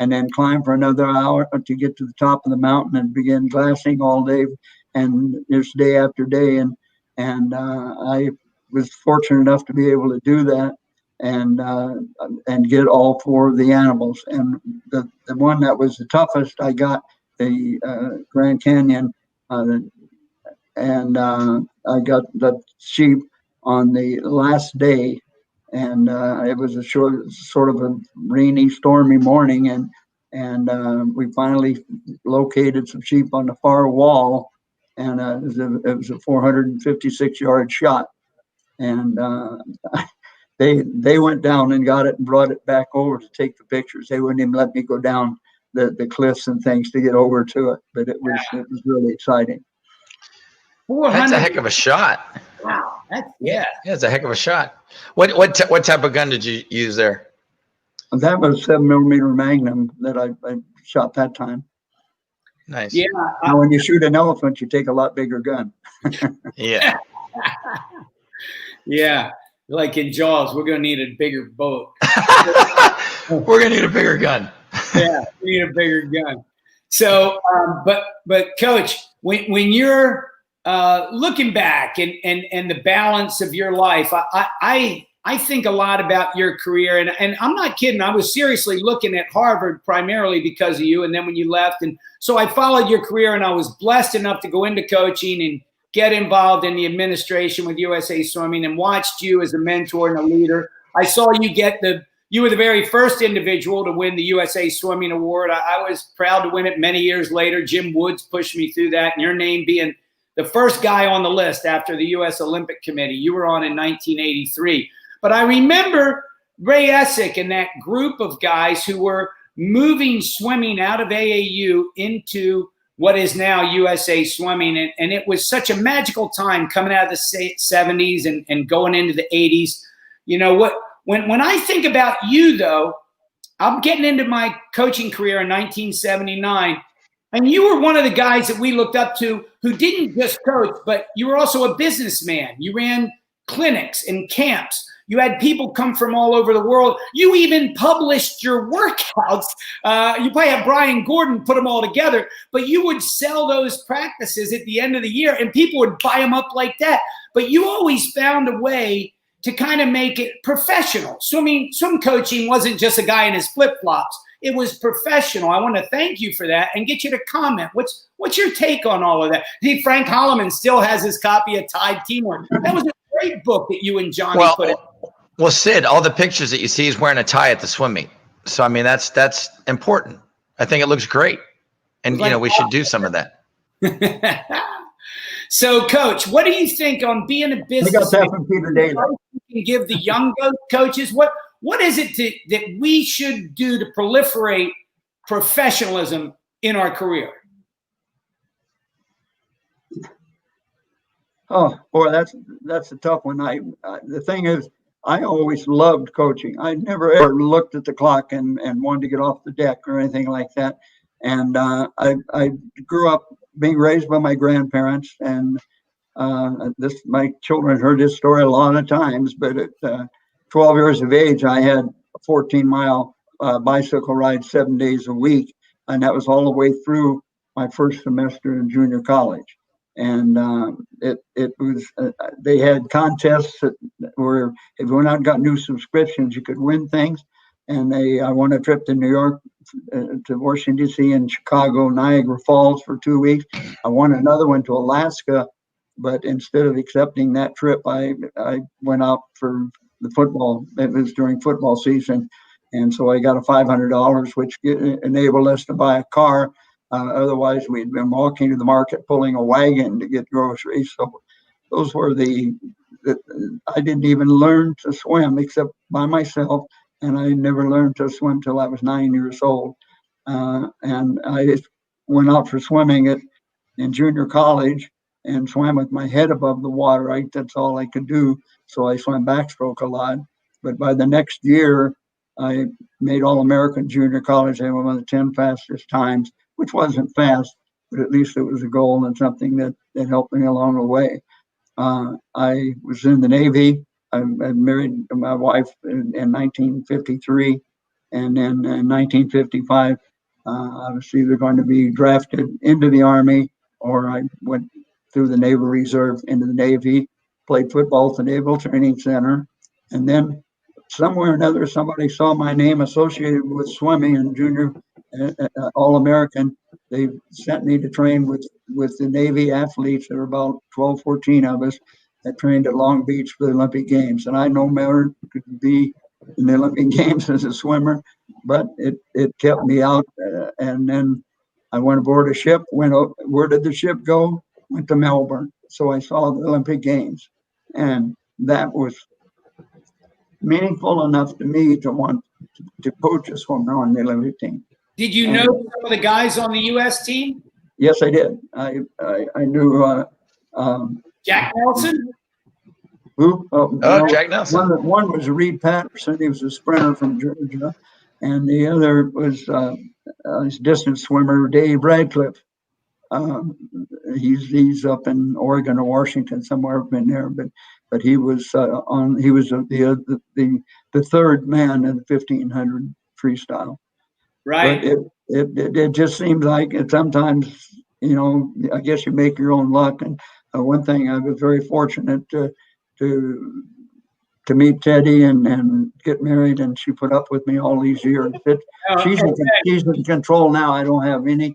and then climb for another hour to get to the top of the mountain and begin glassing all day, and just day after day. And I was fortunate enough to be able to do that and get all 4 of the animals. And the one that was the toughest, I got the Grand Canyon, and I got the sheep on the last day, and it was a sort of a rainy, stormy morning, and we finally located some sheep on the far wall, and it was a 456-yard shot, and they went down and got it and brought it back over to take the pictures. They wouldn't even let me go down the cliffs and things to get over to it, but it was really exciting. That's a heck of a shot. Wow. Yeah, it's a heck of a shot. What type of gun did you use there? That was 7mm Magnum that I shot that time. Nice. Yeah. Now, when you shoot an elephant, you take a lot bigger gun. Yeah. Yeah. Like in Jaws, we're going to need a bigger boat. We're going to need a bigger gun. Yeah, we need a bigger gun. So, but Coach, when you're looking back and the balance of your life, I think a lot about your career, and I'm not kidding. I was seriously looking at Harvard primarily because of you, and then when you left, and so I followed your career, and I was blessed enough to go into coaching and get involved in the administration with USA Swimming, and watched you as a mentor and a leader. I saw you you were the very first individual to win the USA Swimming Award. I was proud to win it many years later. Jim Woods pushed me through that, and your name being the first guy on the list after the U.S. Olympic Committee. You were on in 1983. But I remember Ray Essick and that group of guys who were moving swimming out of AAU into what is now USA Swimming. And it was such a magical time coming out of the 70s and going into the 80s. You know, when I think about you, though, I'm getting into my coaching career in 1979. And you were one of the guys that we looked up to who didn't just coach, but you were also a businessman. You ran clinics and camps. You had people come from all over the world. You even published your workouts. You probably have Brian Gordon put them all together, but you would sell those practices at the end of the year and people would buy them up like that. But you always found a way to kind of make it professional. Swim coaching wasn't just a guy in his flip-flops. It was professional. I want to thank you for that and get you to comment. What's your take on all of that? See, Frank Holloman still has his copy of Tide Teamwork. That was a great book that you and Johnny put in. Well, Sid, all the pictures that you see is wearing a tie at the swim meet. So, I mean, that's important. I think it looks great. And, we should do some of that. So, Coach, what do you think on being a business? I got that from Peter Daly. You can give the young coaches What is it that we should do to proliferate professionalism in our career? Oh, boy, that's a tough one. The thing is, I always loved coaching. I never ever looked at the clock and wanted to get off the deck or anything like that. And I grew up being raised by my grandparents, and my children heard this story a lot of times. But at 12 years of age, I had a 14-mile bicycle ride 7 days a week, and that was all the way through my first semester in junior college. And it was they had contests where if you went out and got new subscriptions, you could win things. And I won a trip to New York, to Washington D.C. and Chicago, Niagara Falls for 2 weeks. I won another one to Alaska, but instead of accepting that trip, I went out for the football. It was during football season, and so I got a $500, which enabled us to buy a car. Otherwise, we'd been walking to the market, pulling a wagon to get groceries. So those were I didn't even learn to swim except by myself. And I never learned to swim till I was 9 years old. And I went out for swimming in junior college and swam with my head above the water. That's all I could do. So I swam backstroke a lot. But by the next year, I made All-American junior college. I had one of the 10 fastest times, which wasn't fast, but at least it was a goal and something that helped me along the way. I was in the Navy. I married my wife in 1953, and then in 1955, I was either going to be drafted into the Army or I went through the Naval Reserve into the Navy, played football at the Naval Training Center, and then somewhere or another, somebody saw my name associated with swimming in junior All-American. They sent me to train with the Navy athletes. There were about 12, 14 of us that trained at Long Beach for the Olympic Games. And I no matter could be in the Olympic Games as a swimmer, but it kept me out. And then I went aboard a ship. Where did the ship go? Went to Melbourne. So I saw the Olympic Games. And that was meaningful enough to me to want to coach a swimmer on the Olympic team. Did you know some of the guys on the U.S. team? Yes, I did. I knew Jack Nelson? Who? Jack Nelson. One was Reed Patterson. He was a sprinter from Georgia. And the other was his distance swimmer, Dave Radcliffe. He's up in Oregon or Washington somewhere up in there, but he was the third man in the 1500 freestyle. Right. But it just seems like sometimes, I guess you make your own luck. And one thing, I was very fortunate to meet Teddy and get married, and she put up with me all these years. She's in control now. I don't have any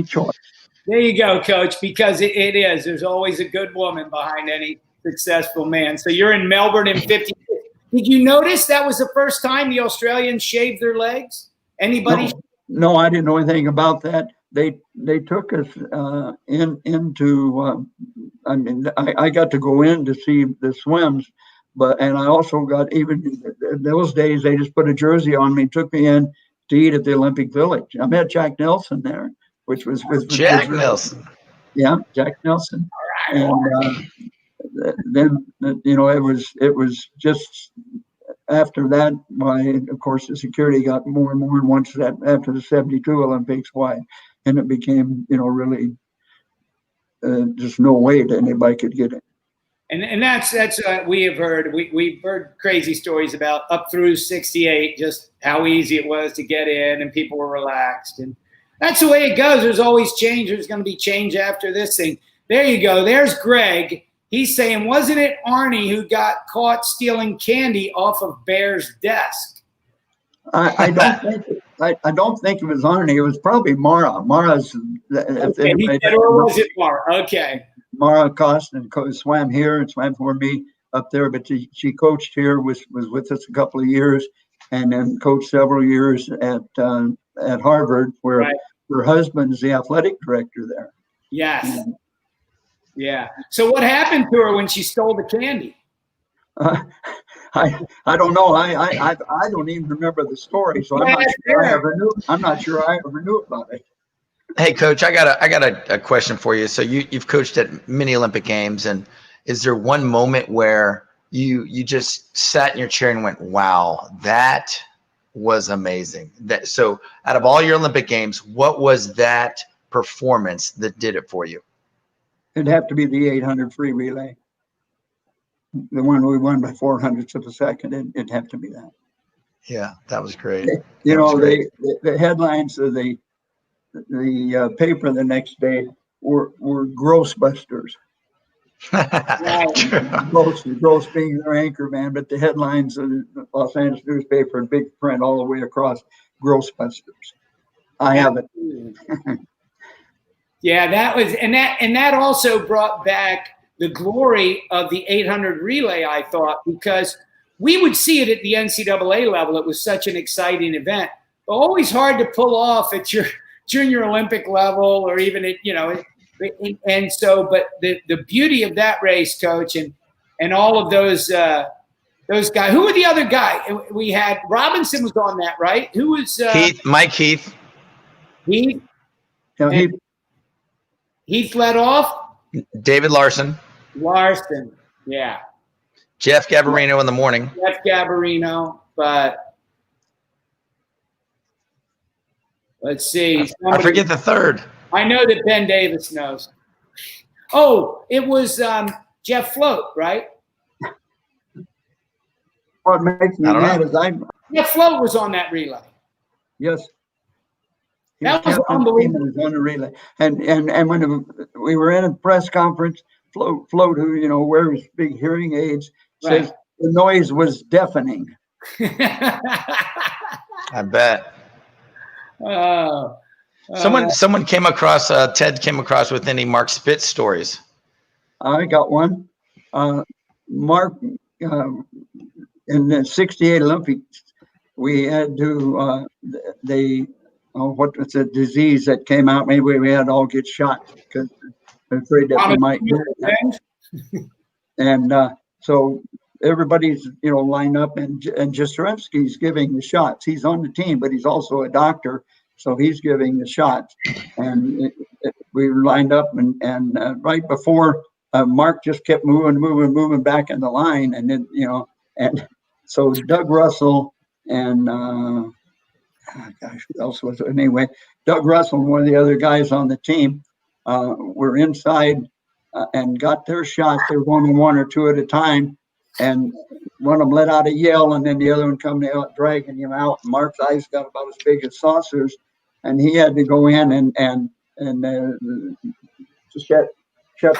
choice. There you go, Coach, because it is. There's always a good woman behind any successful man. So you're in Melbourne in 50. Did you notice that was the first time the Australians shaved their legs? Anybody? No, I didn't know anything about that. They took us into. I got to go in to see the swims, and I also got, even in those days, they just put a jersey on me, took me in to eat at the Olympic Village. I met Jack Nelson there, which was Jack Nelson. Yeah, Jack Nelson. And then it was just after that, of course the security got more and more. And once that, after the 72 Olympics, and it became really just no way that anybody could get it. And that's we have heard. We've heard crazy stories about up through 68, just how easy it was to get in, and people were relaxed. And that's the way it goes. There's always change. There's going to be change after this thing. There you go. There's Greg. He's saying, wasn't it Arnie who got caught stealing candy off of Bear's desk? I don't think it was Arnie. It was probably Mara. Mara's. Okay, or was it Mara? Okay. Mara Costin swam here and swam for me up there, but she coached here, was with us a couple of years, and then coached several years at Harvard, where her husband's the athletic director there. Yes. Yeah. So what happened to her when she stole the candy? I don't know. I don't even remember the story, so I'm not sure I ever knew about it. Hey, Coach, I got a question for you. So you've coached at many Olympic Games, and is there one moment where you just sat in your chair and went, "Wow, that was amazing"? So out of all your Olympic Games, what was that performance that did it for you? It'd have to be the 800 free relay, the one we won by 400ths of a second. It'd have to be that. Yeah, that was great. The headlines of the paper the next day were Grossbusters. Gross being their anchor man, but the headlines of the Los Angeles newspaper in big print all the way across, Grossbusters. I have it. Yeah, that was, and that also brought back the glory of the 800 relay, I thought, because we would see it at the NCAA level. It was such an exciting event, but always hard to pull off at your junior Olympic level or even at, and so, but the beauty of that race, Coach, and all of those guys. Who were the other guy? We had Robinson was on that, right? Who was Mike Heath. Heath. Yeah, Heath led off. David Larson, yeah. Jeff Gabarino in the morning. Jeff Gabarino, but let's see. I forget the third. I know that Ben Davis knows. Oh, it was Jeff Float, right? What makes me mad is Jeff Float was on that relay. Yes. That was unbelievable. On the relay, and when we were in a press conference, Float, who wears big hearing aids, says the noise was deafening. I bet. Someone came across. Ted came across with any Mark Spitz stories. I got one. Mark in the '68 Olympics, we had to what's a disease that came out? Maybe we had to all get shot because they're afraid that we might do it. And so everybody's lined up, and Jastrzemski's giving the shots. He's on the team, but he's also a doctor, so he's giving the shots. And we were lined up, and right before Mark just kept moving back in the line, and then and so Doug Russell and who else was it? Anyway, Doug Russell and one of the other guys on the team were inside and got their shots. They were going one or two at a time, and one of them let out a yell, and then the other one coming out dragging him out. Mark's eyes got about as big as saucers, and he had to go in and just shut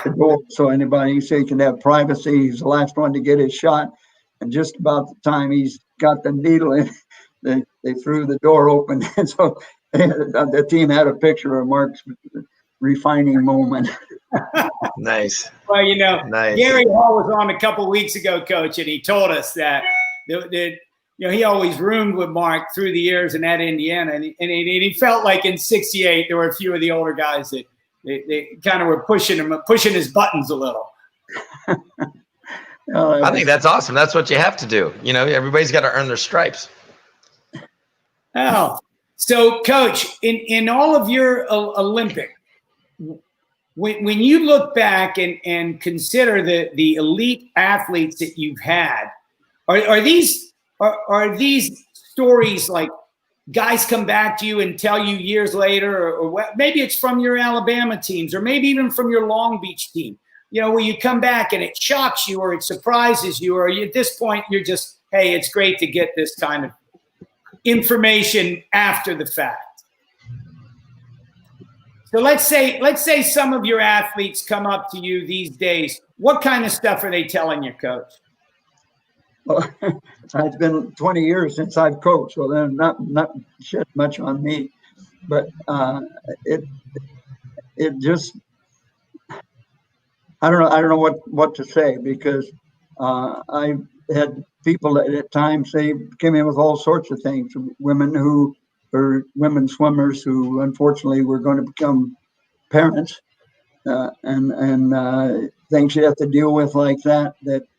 the door so anybody can have privacy. He's the last one to get his shot, and just about the time he's got the needle in, they threw the door open, and so the team had a picture of Mark's refining moment. Nice. Well, nice. Gary Hall was on a couple of weeks ago, Coach, and he told us that he always roomed with Mark through the years in that Indiana, and he felt like in '68 there were a few of the older guys that they kind of were pushing his buttons a little. I think that's awesome. That's what you have to do. Everybody's got to earn their stripes. Oh, so Coach, in all of your Olympic, when you look back and consider the elite athletes that you've had, are these stories like guys come back to you and tell you years later, or what, maybe it's from your Alabama teams, or maybe even from your Long Beach team, where you come back and it shocks you or it surprises you, or at this point you're just, hey, it's great to get this kind of information after the fact. So let's say some of your athletes come up to you these days. What kind of stuff are they telling you, Coach? Well, it's been 20 years since I've coached, so they're not shed much on me. But it just, I don't know what to say, because I had people at times came in with all sorts of things. Women swimmers who unfortunately were going to become parents, and things you have to deal with like that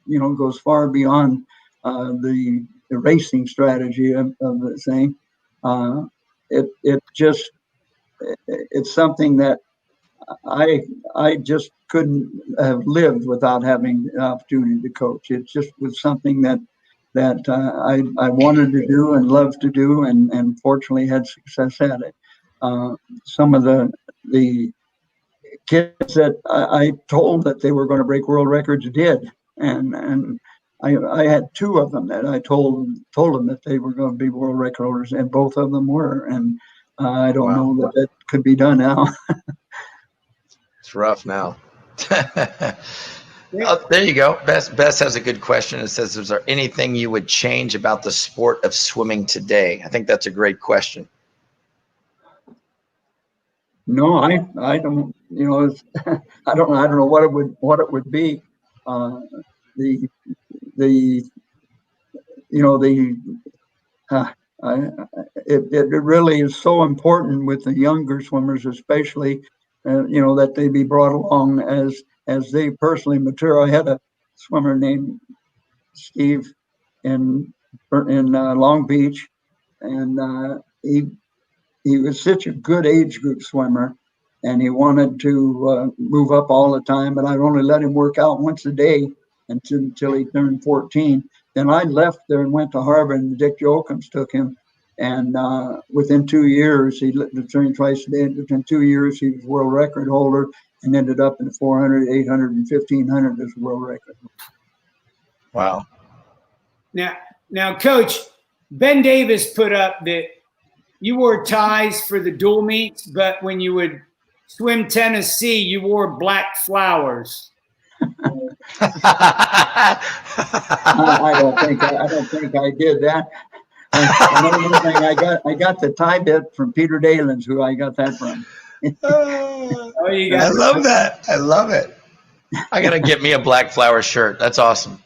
goes far beyond the racing strategy of the thing. It's something that I just couldn't have lived without having the opportunity to coach. It just was something that I wanted to do and loved to do, and fortunately had success at it. Some of the kids that I told that they were going to break world records did, and I had two of them that I told them that they were going to be world record holders, and both of them were. And I don't know that could be done now. It's rough now. Oh, there you go. Bess has a good question. It says, is there anything you would change about the sport of swimming today? I think that's a great question. No, I don't. I don't know what it would be. It really is so important with the younger swimmers, especially, that they be brought along as they personally mature. I had a swimmer named Steve in Long Beach, and he was such a good age group swimmer, and he wanted to move up all the time, but I'd only let him work out once a day until he turned 14. Then I left there and went to Harvard, and Dick Jokins took him. And within 2 years, he trained twice a day. Within 2 years, he was world record holder and ended up in the 400, 800, and 1500 as world record. Wow. Now, Coach, Ben Davis put up that you wore ties for the dual meets, but when you would swim Tennessee, you wore black flowers. I don't think I did that. Another thing, I got the tie bit from Peter Dalen's, who I got that from. I love that. I love it. I gotta get me a black flower shirt. That's awesome.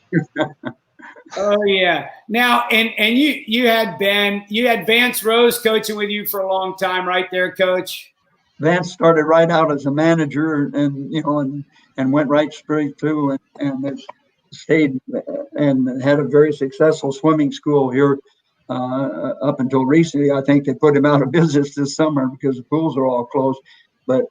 Oh yeah. Now and you had Vance Rose coaching with you for a long time, right there, Coach? Vance started right out as a manager, and went right straight through, and stayed and had a very successful swimming school here up until recently. I think they put him out of business this summer because the pools are all closed. But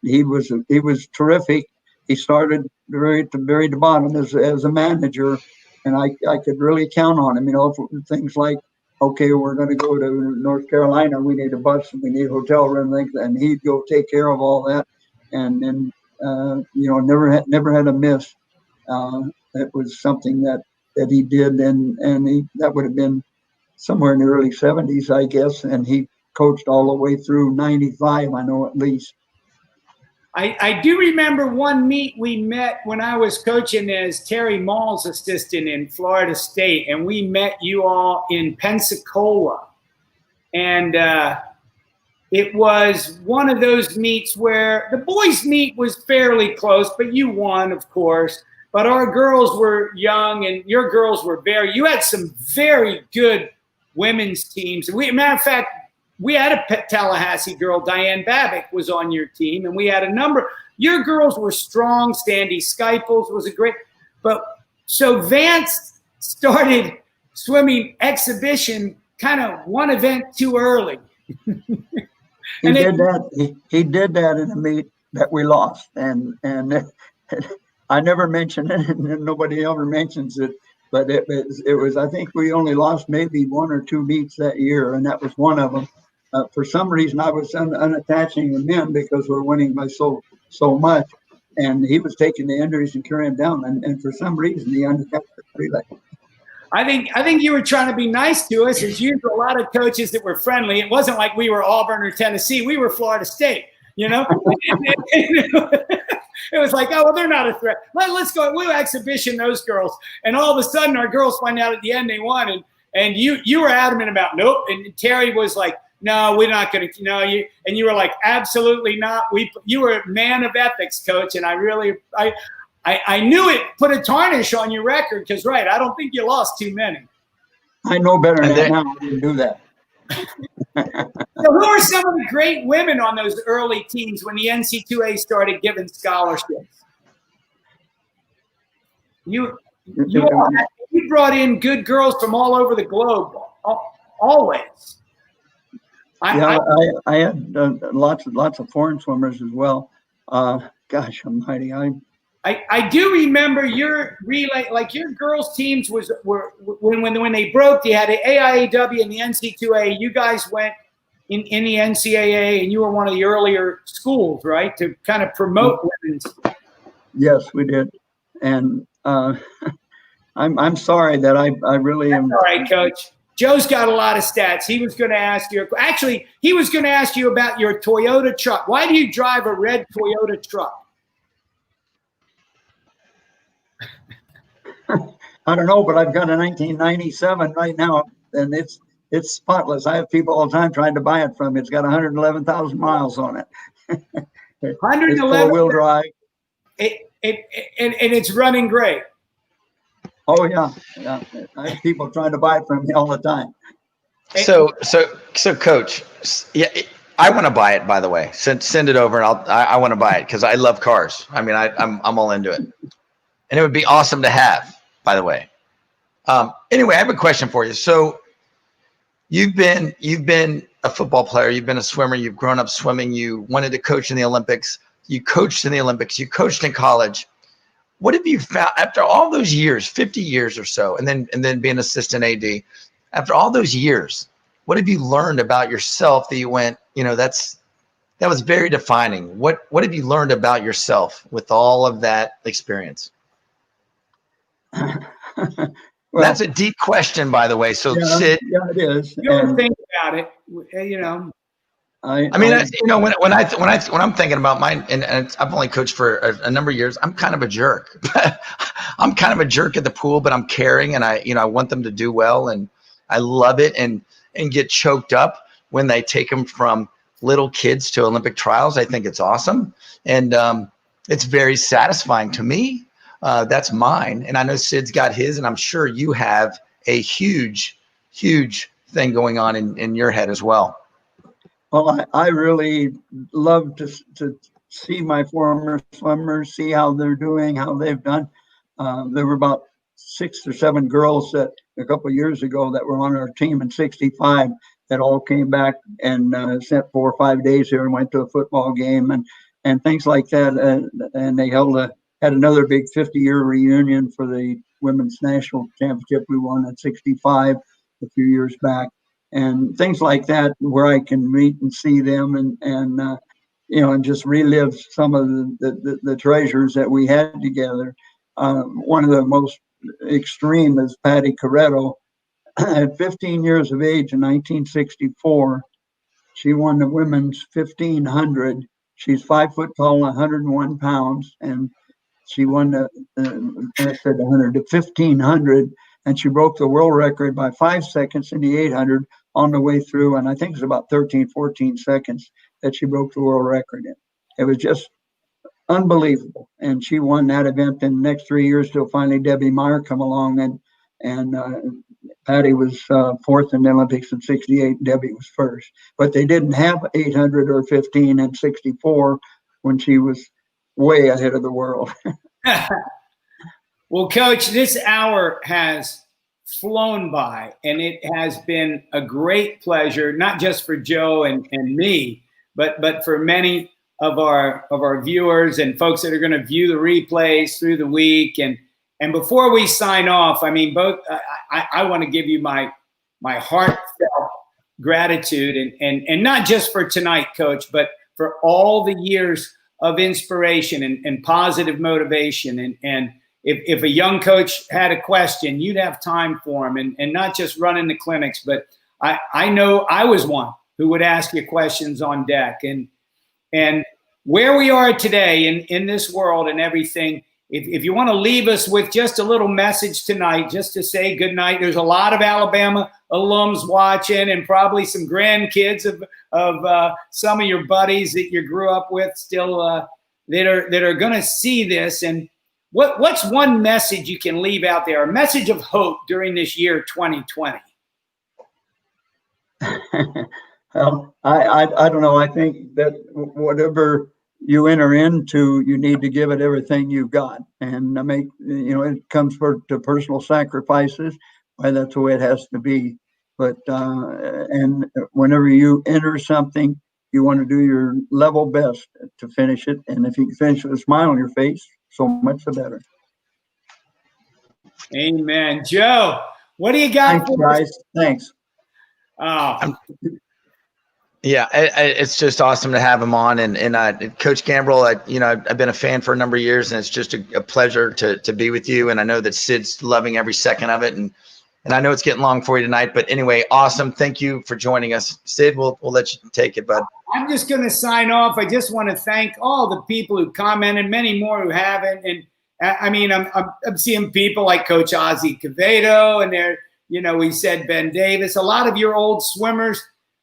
he was terrific. He started at the very bottom as a manager, and I could really count on him. For things like, okay, we're going to go to North Carolina. We need a bus and we need a hotel room, and he'd go take care of all that, and never had a miss. It was something that he did, and that would have been somewhere in the early 70s, I guess, and he coached all the way through 95, I know, at least. I do remember one meet we met when I was coaching as Terry Mall's assistant in Florida State, and we met you all in Pensacola. And it was one of those meets where the boys' meet was fairly close, but you won, of course. But our girls were young, and your girls were you had some very good women's teams. Matter of fact, we had a Tallahassee girl, Diane Babick, was on your team, and we had a number. Your girls were strong. Sandy Skyples was a great. So Vance started swimming exhibition, kind of one event too early. He did that in a meet that we lost, and I never mention it, and nobody ever mentions it. But it was. I think we only lost maybe one or two meets that year, and that was one of them. For some reason, I was unattaching the men because we're winning by so much, and he was taking the injuries and carrying them down. And for some reason, he unattached the relay. I think you were trying to be nice to us. As usual, a lot of coaches that were friendly. It wasn't like we were Auburn or Tennessee. We were Florida State. It was like, oh, well, they're not a threat. Let's go. We'll exhibition those girls. And all of a sudden, our girls find out at the end they won. And you were adamant about nope. And Terry was like, no, we're not going to. No, you. And you were like, absolutely not. You were a man of ethics, Coach. And I knew it put a tarnish on your record because, right, I don't think you lost too many. I know better than that now. I didn't do that. So who are some of the great women on those early teams when the NC2A started giving scholarships? You all you brought in good girls from all over the globe, always. I had lots of foreign swimmers as well. Gosh almighty, I do remember your relay, like your girls' teams were when they broke, you had the AIAW and the NC2A. You guys went in the NCAA, and you were one of the earlier schools, right, to kind of promote women's. Yes, we did, and I'm sorry that I really am. All right, Coach. Joe's got a lot of stats. He was going to ask you. Actually, he was going to ask you about your Toyota truck. Why do you drive a red Toyota truck? I don't know, but I've got a 1997 right now, and it's spotless. I have people all the time trying to buy it from me. It's got 111,000 miles on it. 111. It's four-wheel drive. And it's running great. Oh yeah. I have people trying to buy it from me all the time. So Coach, yeah, I want to buy it. By the way, send it over, and I want to buy it because I love cars. I mean, I'm all into it, and it would be awesome to have. By the way, anyway, I have a question for you. So you've been a football player, you've been a swimmer, you've grown up swimming, you wanted to coach in the Olympics, you coached in the Olympics, you coached in college. What have you found after all those years, 50 years or so, and then being assistant AD, after all those years, what have you learned about yourself that you went, that was very defining? What have you learned about yourself with all of that experience? Well, that's a deep question, by the way. So yeah, Sid, yeah, it is. You don't think about it, I mean, when I'm thinking about mine, and I've only coached for a number of years, I'm kind of a jerk. I'm kind of a jerk at the pool, but I'm caring, and I want them to do well, and I love it, and get choked up when they take them from little kids to Olympic trials. I think it's awesome, and it's very satisfying to me. That's mine, and I know Sid's got his, and I'm sure you have a huge thing going on in your head as well. Well, I really love to see my former swimmers, see how they're doing, how they've done. There were about 6 or 7 girls that a couple of years ago that were on our team in '65 that all came back and spent 4 or 5 days here and went to a football game and things like that. And they had another big 50-year reunion for the women's national championship we won at '65 a few years back. And things like that, where I can meet and see them and just relive some of the treasures that we had together. One of the most extreme is Patty Corretto. At 15 years of age in 1964, she won the women's 1500. She's 5 foot tall, 101 pounds, and she won the 1500, and she broke the world record by 5 seconds in the 800 on the way through. And I think it was about 14 seconds that she broke the world record in. It was just unbelievable. And she won that event in the next 3 years till finally Debbie Meyer come along, and Patty was 4th in the Olympics in '68. Debbie was 1st, but they didn't have 800 or 15 in '64 when she was way ahead of the world. Well, Coach, this hour has flown by, and it has been a great pleasure, not just for Joe and me, but for many of our viewers and folks that are going to view the replays through the week. And before we sign off, I mean, I want to give you my heartfelt gratitude, and not just for tonight, Coach, but for all the years of inspiration and positive motivation. And if a young coach had a question, you'd have time for him, and not just running the clinics, but I know I was one who would ask you questions on deck. And where we are today in this world and everything, if you want to leave us with just a little message tonight, just to say good night. There's a lot of Alabama alums watching, and probably some grandkids of some of your buddies that you grew up with still that are going to see this. And what's one message you can leave out there, a message of hope during this year 2020? Well, I don't know. I think that whatever you enter into, you need to give it everything you've got, and it comes to personal sacrifices. Why, that's the way it has to be. But and whenever you enter something, you want to do your level best to finish it. And if you can finish with a smile on your face, so much the better. Amen. Joe, what do you got? Thanks, guys. Thanks. Yeah, it's just awesome to have him on, and Coach Gambril, I've been a fan for a number of years, and it's just a pleasure to be with you. And I know that Sid's loving every second of it, and I know it's getting long for you tonight. But anyway, awesome. Thank you for joining us, Sid. We'll let you take it, bud. I'm just going to sign off. I just want to thank all the people who commented, many more who haven't, and I mean, I'm seeing people like Coach Ozzie Cavedo, and there, we said Ben Davis, a lot of your old swimmers.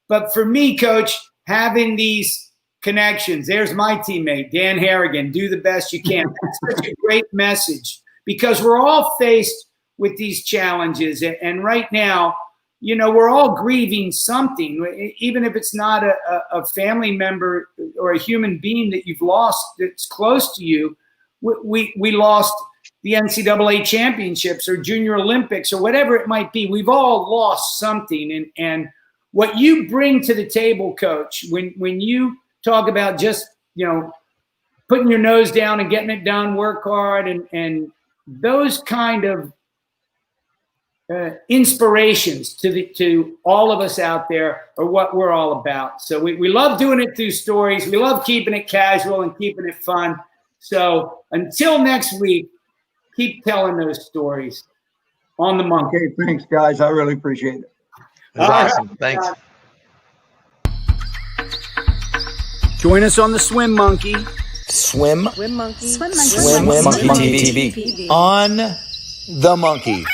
But for me, Coach, having these connections, there's my teammate, Dan Harrigan, do the best you can. That's such a great message, because we're all faced with these challenges. And right now, we're all grieving something, even if it's not a family member or a human being that you've lost that's close to you. We lost the NCAA championships or Junior Olympics or whatever it might be. We've all lost something. And what you bring to the table, Coach, when you talk about just, putting your nose down and getting it done, work hard, and those kind of inspirations to all of us out there are what we're all about. So we love doing it through stories. We love keeping it casual and keeping it fun. So until next week, keep telling those stories on the Monkey. Okay, thanks, guys. I really appreciate it. Awesome. Right. Thanks. Join us on the Swim Monkey. Swim Monkey TV. On the Monkey.